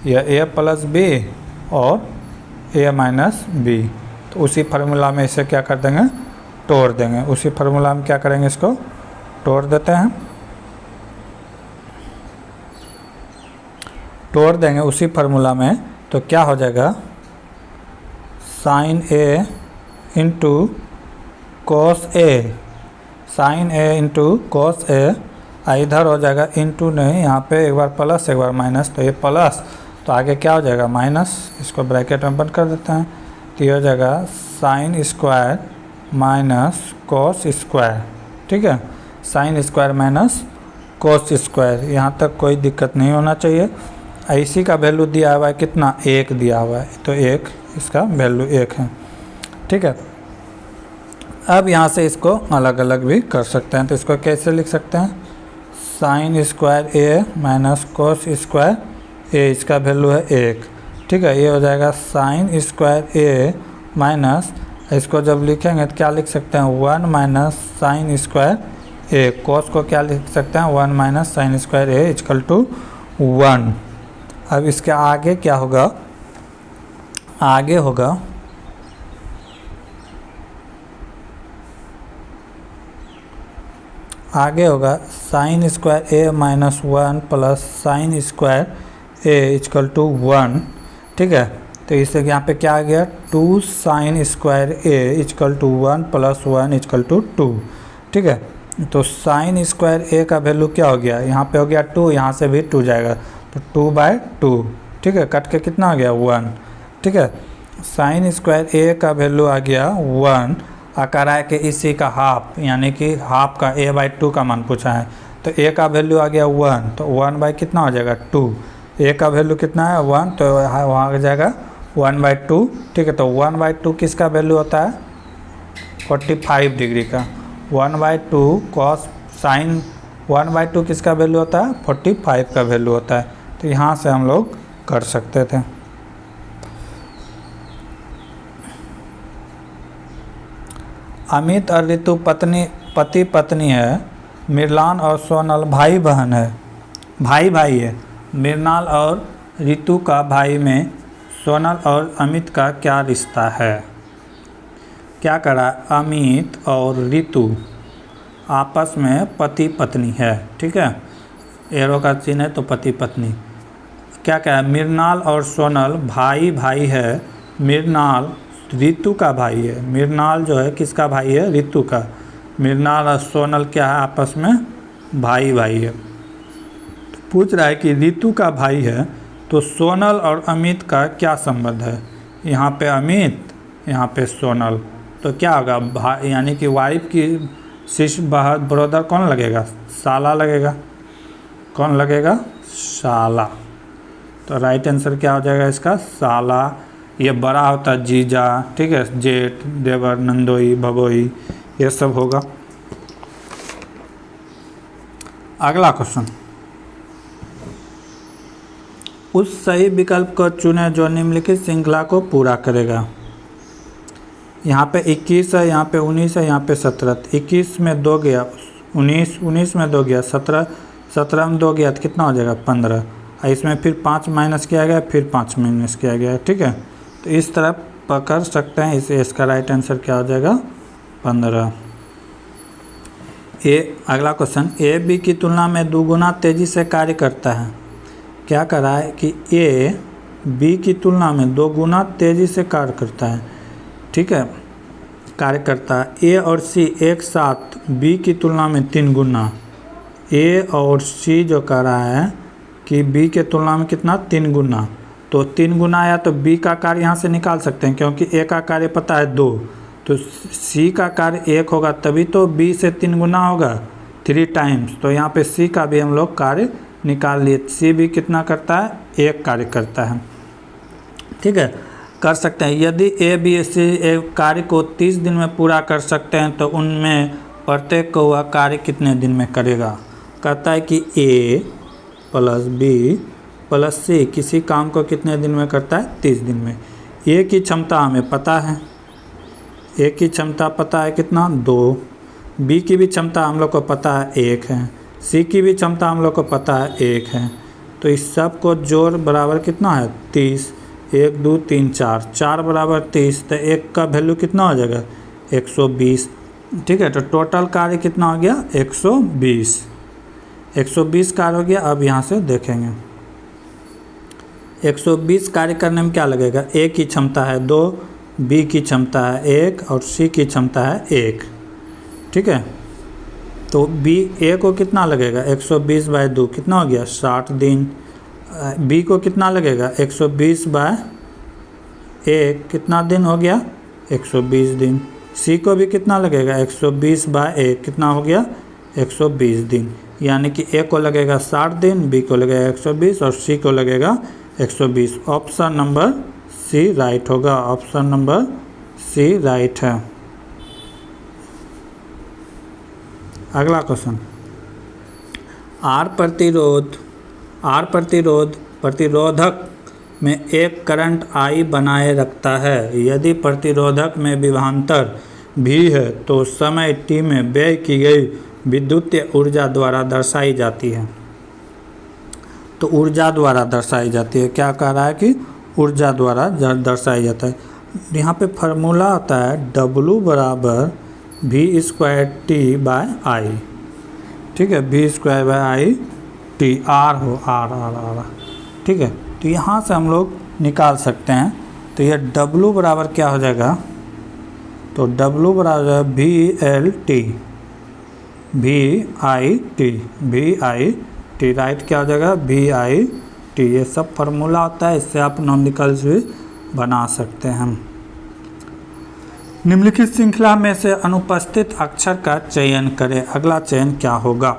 या a प्लस बी और a माइनस बी। तो उसी फार्मूला में इसे क्या कर देंगे, तोड़ देंगे। उसी फार्मूला में क्या करेंगे, इसको तोड़ देते हैं, तोड़ देंगे उसी फार्मूला में। तो क्या हो जाएगा sine a into cos a, sine a into cos a, इधर हो जाएगा इंटू नहीं, यहाँ पे एक बार प्लस एक बार माइनस, तो ये प्लस तो आगे क्या हो जाएगा माइनस, इसको ब्रैकेट में बंद कर देते हैं। तो ये हो जाएगा sine square minus cos square, ठीक है, sine square minus cos square. यहाँ तक कोई दिक्कत नहीं होना चाहिए। इसी का वैल्यू दिया हुआ है कितना, 1 दिया हुआ है, तो 1 इसका वैल्यू 1 है, ठीक है। अब यहाँ से इसको अलग अलग भी कर सकते हैं। तो इसको कैसे लिख सकते हैं, sign square a minus cos square a, इसका वैल्यू है 1, ठीक है। ये हो जाएगा साइन स्क्वायर a माइनस, इसको जब लिखेंगे तो क्या लिख सकते हैं 1 minus sine square a। Cos को क्या लिख सकते हैं 1 minus sine square a equal to 1। अब इसके आगे क्या होगा, आगे होगा sine square a minus 1 plus sine square a equal to 1, ठीक है। तो इससे यहाँ पे क्या आ गया 2 sine square a equal to 1 plus 1 equal to 2, ठीक है। तो साइन स्क्वायर a का वैल्यू क्या हो गया, यहाँ पे हो गया 2, यहाँ से भी 2 जाएगा तो 2/2, ठीक है, कट के कितना आ गया 1, ठीक है। साइन स्क्वायर a का वैल्यू आ गया 1, आकार है कि इसी का हाफ, यानी कि हाफ का a/2 का मान पूछा है। तो a का वैल्यू आ गया 1, तो 1 कितना हो जाएगा 2, a का वैल्यू कितना है 1, तो वहाँ आ जाएगा 1/2, ठीक है। तो 1/2 किसका वैल्यू होता है 45 डिग्री का, 1/2 कॉस साइन 1/2 किसका वैल्यू होता है 45 का वैल्यू होता है। तो यहाँ से हम लोग कर सकते थे। अमित और ऋतु पति पत्नी है, मृणाल और सोनल भाई बहन है, भाई है। मृणाल और ऋतु का भाई में सोनल और अमित का क्या रिश्ता है। क्या करा, अमित और ऋतु आपस में पति पत्नी है, ठीक है, एरो का चिन्ह है तो पति पत्नी। क्या क्या है, मृणाल और सोनल भाई है, मृणाल ऋतु का भाई है, मृणाल जो है किसका भाई है ऋतु का, मृणाल और सोनल क्या है आपस में भाई है। तो पूछ रहा है कि ऋतु का भाई है तो सोनल और अमित का क्या संबंध है, यहाँ पे अमित यहाँ पे सोनल, तो क्या होगा भाई, यानी कि वाइफ की सिस्टर ब्रदर कौन लगेगा, साला लगेगा, कौन लगेगा साला। तो राइट आंसर क्या हो जाएगा इसका साला। ये बड़ा होता है जीजा, ठीक है, जेठ, देवर, नंदोई, भगोई, ये सब होगा। अगला क्वेश्चन, उस सही विकल्प को चुने जो निम्नलिखित श्रृंखला को पूरा करेगा। यहाँ पे 21 है, यहाँ पे 19 है, यहाँ पे 17। 21 में 2 गया 19 में 2 गया 17 में 2 गया तो कितना हो जाएगा 15। इसमें फिर 5 माइनस किया गया, फिर 5 माइनस किया गया, ठीक है। तो इस तरह पकड़ सकते हैं, इसका राइट आंसर क्या हो जाएगा 15। अगला क्वेश्चन, ए बी की तुलना में 2 गुना तेज़ी से कार्य करता है। क्या कर रहा है कि ए बी की तुलना में 2 गुना तेज़ी से कार्य करता है, ठीक है। कार्य करता है, ए और सी एक साथ बी की तुलना में 3 गुना। ए और सी जो कह रहा है कि बी के तुलना में कितना 3 गुना, तो 3 गुना आया तो बी का कार्य यहाँ से निकाल सकते हैं, क्योंकि ए का कार्य पता है 2, तो सी का कार्य 1 होगा, तभी तो बी से 3 गुना होगा 3 टाइम्स। तो यहाँ पे सी का भी हम लोग कार्य निकाल लिए। सी भी कितना करता है, 1 कार्य करता है। ठीक है, कर सकते हैं। यदि ए बी सी कार्य को 30 दिन में पूरा कर सकते हैं तो उनमें प्रत्येक को वह कार्य कितने दिन में करेगा। कहता है कि ए प्लस बी प्लस सी किसी काम को कितने दिन में करता है, 30 दिन में। ए की क्षमता हमें पता है, ए की क्षमता पता है कितना 2, बी की भी क्षमता हम लोग को पता है 1 है, सी की भी क्षमता हम लोग को पता है 1 है। तो इस सब को जोड़ बराबर कितना है 30, 1 2 3 4, 4 बराबर 30, तो 1 का वैल्यू कितना हो जाएगा 120। ठीक है, तो टोटल कार्य कितना हो गया 120, 120 कार्य हो गया। अब यहाँ से देखेंगे 120 कार्य करने में क्या लगेगा, ए की क्षमता है 2, बी की क्षमता है 1 और सी की क्षमता है 1। ठीक है, तो बी ए को कितना लगेगा 120 बाय 2 कितना हो गया 60 दिन। बी को कितना लगेगा 120 बाय 1 कितना दिन हो गया 120 दिन। सी को भी कितना लगेगा 120 बाय 1 कितना हो गया 120 दिन। यानी कि ए को लगेगा 60 दिन, बी को लगेगा 120 और सी को लगेगा 120। ऑप्शन नंबर सी राइट होगा, ऑप्शन नंबर सी राइट है। अगला क्वेश्चन, आर प्रतिरोधक में एक करंट I बनाए रखता है। यदि प्रतिरोधक में विभवांतर V है तो समय t में व्यय की गई विद्युतीय ऊर्जा द्वारा दर्शाई जाती है। तो ऊर्जा द्वारा दर्शाई जाती है, क्या कह रहा है कि ऊर्जा द्वारा दर्शाई जाता है। यहाँ पे फार्मूला आता है W बराबर V² T बाय I। ठीक है, V² by I T, R हो R। ठीक है, तो यहाँ से हम लोग निकाल सकते हैं। तो ये W बराबर क्या हो जाएगा, तो W बराबर VLT VIT राइट क्या हो जाएगा VIT। ये सब फार्मूला होता है, इससे आप न्यूमेरिकल्स भी बना सकते हैं। निम्नलिखित श्रृंखला में से अनुपस्थित अक्षर का चयन करें। अगला चयन क्या होगा,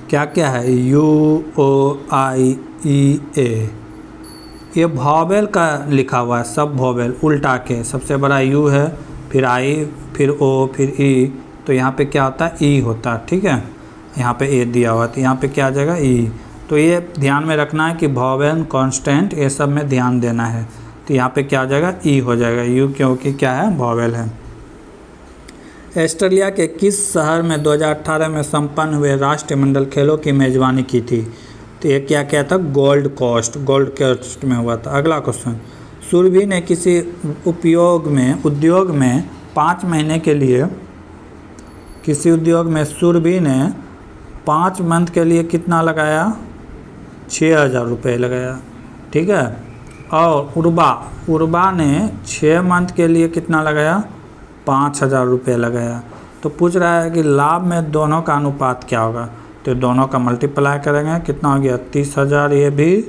क्या क्या है U O I E A, ये वॉवेल का लिखा हुआ है, सब वॉवेल उल्टा के। सबसे बड़ा U है, फिर I, फिर O, फिर E, तो यहाँ पे क्या होता है E होता है। ठीक है, यहाँ पे A दिया हुआ है तो यहाँ पे क्या आ जाएगा E। तो ये ध्यान में रखना है कि वॉवेल कांस्टेंट ये सब में ध्यान देना है। तो यहाँ पे क्या आ जाएगा E हो जाएगा, U क्योंकि क्या है वॉवेल है। ऑस्ट्रेलिया के किस शहर में 2018 में संपन्न हुए राष्ट्रमंडल खेलों की मेजबानी की थी। तो ये क्या था गोल्ड कोस्ट में हुआ था। अगला क्वेश्चन, सुरभि ने किसी उद्योग में 5 महीने के लिए, किसी उद्योग में सुरभि ने 5 मंथ के लिए कितना लगाया 6,000 रुपये लगाया। ठीक है, और उर्वा ने 6 मंथ के लिए कितना लगाया 5,000 रुपये लगाया। तो पूछ रहा है कि लाभ में दोनों का अनुपात क्या होगा। तो दोनों का मल्टीप्लाई करेंगे, कितना हो गया 30,000 ये भी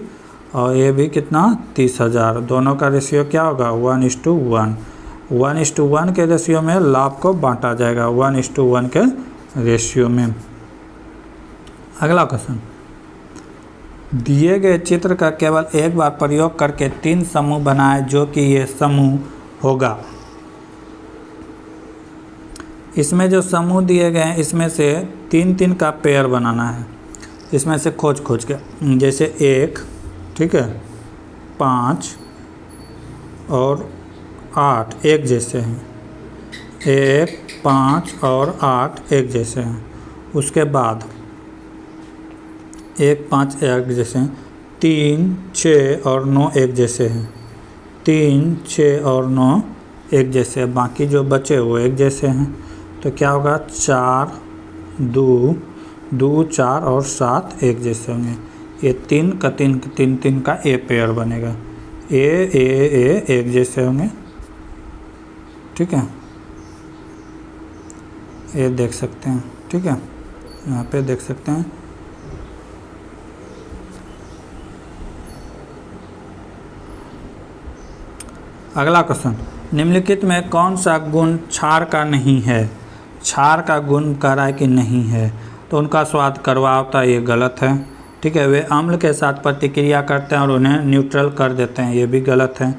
और ये भी कितना 30,000। दोनों का रेशियो क्या होगा 1:1। 1:1 के रेशियो में लाभ को बांटा जाएगा, 1:1 के रेशियो में। अगला क्वेश्चन, दिए गए चित्र का केवल एक बार प्रयोग करके 3 समूह बनाएं जो कि ये समूह होगा। इसमें जो समूह दिए गए हैं इसमें से 3-3 का पेयर बनाना है। इसमें से खोज के, जैसे 1, ठीक है, 5 और 8 एक जैसे हैं, 1, 5 और 8 एक जैसे हैं। उसके बाद 1, 5 एक जैसे हैं, 3, 6 और 9 एक जैसे हैं, 3, 6 और 9 एक जैसे हैं। बाकी जो बचे वो एक जैसे हैं। तो क्या होगा 4, 2, 4 और 7 एक जैसे होंगे। ये 3 का ए पेयर बनेगा। ए एक जैसे होंगे। ठीक है, ये देख सकते हैं। ठीक है, यहाँ पे देख सकते हैं। अगला क्वेश्चन, निम्नलिखित में कौन सा गुण क्षार का नहीं है? क्षार का गुण कह रहा है कि नहीं है, तो उनका स्वाद कड़वा होता है, ये गलत है। ठीक है, वे अम्ल के साथ प्रतिक्रिया करते हैं और उन्हें न्यूट्रल कर देते हैं, ये भी गलत है।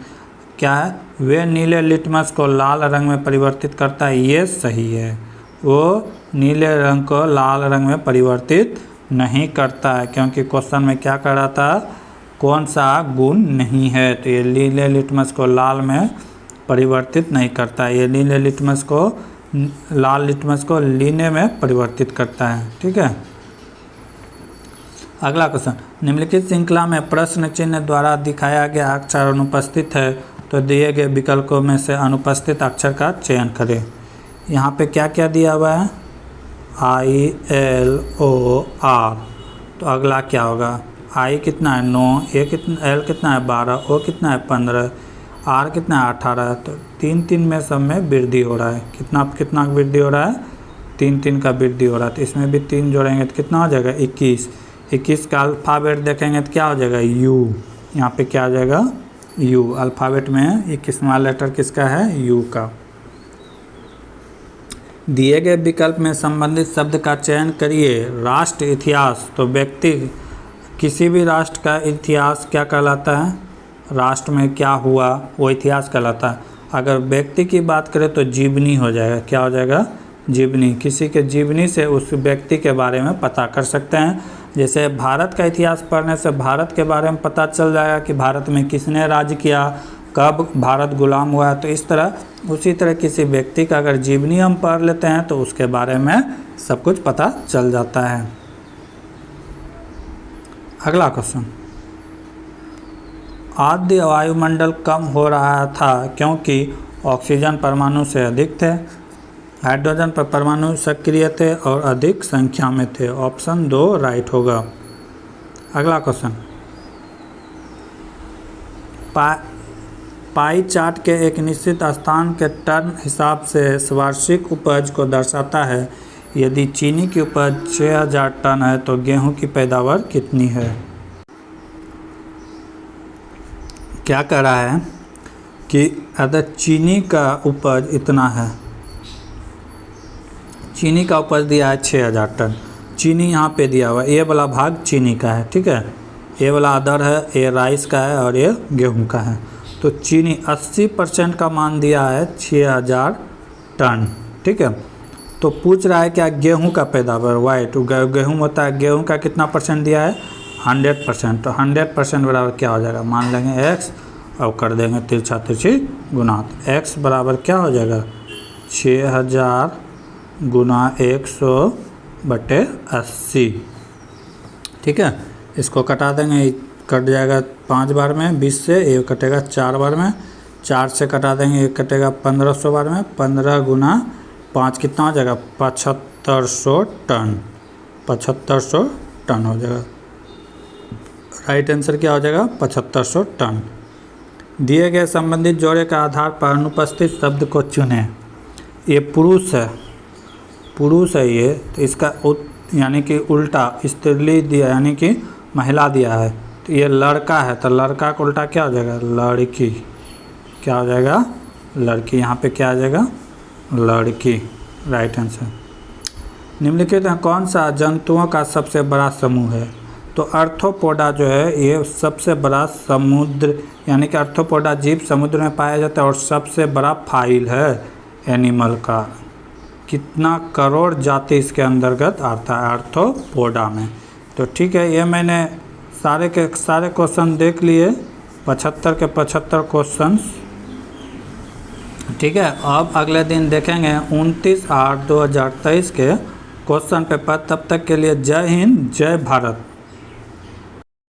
क्या है? वे नीले लिटमस को लाल रंग में परिवर्तित करता है, ये सही है। वो नीले रंग को लाल रंग में परिवर्तित नहीं करता है, क्योंकि क्वेश्चन में क्या कर रहा था, कौन सा गुण नहीं है, तो ये नीले लिटमस को लाल में परिवर्तित नहीं करता है। ये नीले लिटमस को लाल लिटमस को लीने में परिवर्तित करता है। ठीक है, अगला क्वेश्चन, निम्नलिखित श्रृंखला में प्रश्न चिन्ह द्वारा दिखाया गया अक्षर अनुपस्थित है, तो दिए गए विकल्पों में से अनुपस्थित अक्षर का चयन करें। यहाँ पे क्या क्या दिया हुआ है? ILOR, तो अगला क्या होगा? I कितना है? 9, L कितना है? 12, O कितना है? 15, R कितना है? 18। तो 3 में सब में वृद्धि हो रहा है। कितना वृद्धि हो रहा है? 3 का वृद्धि हो रहा है। तो इसमें भी 3 जोड़ेंगे तो कितना हो जाएगा? 21 का अल्फ़ाबेट देखेंगे तो क्या हो जाएगा? U। यहाँ पे क्या आ जाएगा? U। अल्फ़ाबेट में 21वां लेटर किसका है? U का। दिए गए विकल्प में संबंधित शब्द का चयन करिए। राष्ट्र इतिहास, तो व्यक्ति, किसी भी राष्ट्र का इतिहास क्या कहलाता है? राष्ट्र में क्या हुआ वो इतिहास कहलाता है। अगर व्यक्ति की बात करें तो जीवनी हो जाएगा। क्या हो जाएगा? जीवनी। किसी के जीवनी से उस व्यक्ति के बारे में पता कर सकते हैं। जैसे भारत का इतिहास पढ़ने से भारत के बारे में पता चल जाएगा कि भारत में किसने राज किया, कब भारत गुलाम हुआ। तो इस तरह, उसी तरह किसी व्यक्ति का अगर जीवनी हम पढ़ लेते हैं तो उसके बारे में सब कुछ पता चल जाता है। अगला क्वेश्चन, आद्य वायुमंडल कम हो रहा था क्योंकि ऑक्सीजन परमाणु से अधिक थे, हाइड्रोजन पर परमाणु सक्रिय थे और अधिक संख्या में थे। ऑप्शन 2 राइट होगा। अगला क्वेश्चन, पाई चार्ट के एक निश्चित स्थान के टन हिसाब से वार्षिक उपज को दर्शाता है। यदि चीनी की उपज 6000 टन है तो गेहूं की पैदावार कितनी है? क्या कह रहा है कि अगर चीनी का उपज इतना है, चीनी का उपज दिया है 6000 टन, चीनी यहाँ पे दिया हुआ है, ये वाला भाग चीनी का है। ठीक है, ये वाला अदर है, ये राइस का है और ये गेहूं का है। तो चीनी 80% का मान दिया है 6000 टन। ठीक है, तो पूछ रहा है क्या गेहूं का पैदावार, वाइट गेहूं होता है, गेहूं का कितना परसेंट दिया है? 100%। तो 100% बराबर क्या हो जाएगा? मान लेंगे x और कर देंगे तिरछा तिरछी गुना। x बराबर क्या हो जाएगा? 6000 गुना 100/80। ठीक है, इसको कटा देंगे, कट जाएगा 5 बार में 20 से, ये कटेगा 4 बार में, 4 से कटा देंगे, ये कटेगा 1500 बार में। 15 गुना 5 कितना हो जाएगा? 7500 टन। 7500 टन हो जाएगा। राइट आंसर क्या हो जाएगा? 7500 टन। दिए गए संबंधित जोड़े के आधार पर अनुपस्थित शब्द को चुनें। ये पुरुष है, पुरुष है ये, तो इसका यानी कि उल्टा स्त्रीलिंग दिया, यानी कि महिला दिया है। तो ये लड़का है, तो लड़का का उल्टा क्या हो जाएगा? लड़की। क्या हो जाएगा? लड़की। यहाँ पे क्या आ जाएगा? लड़की। Right answer. निम्नलिखित में कौन सा जंतुओं का सबसे बड़ा समूह है? तो आर्थ्रोपोडा जो है ये सबसे बड़ा समुद्र, यानी कि आर्थ्रोपोडा जीव समुद्र में पाया जाता है और सबसे बड़ा फाइल है एनिमल का। कितना करोड़ जाति इसके अंतर्गत आता है आर्थ्रोपोडा में। तो ठीक है, ये मैंने सारे के सारे क्वेश्चन देख लिए, 75 के 75 क्वेश्चंस। ठीक है, अब अगले दिन देखेंगे 29/8/2023 के क्वेश्चन पेपर। तब तक के लिए जय हिंद, जय भारत।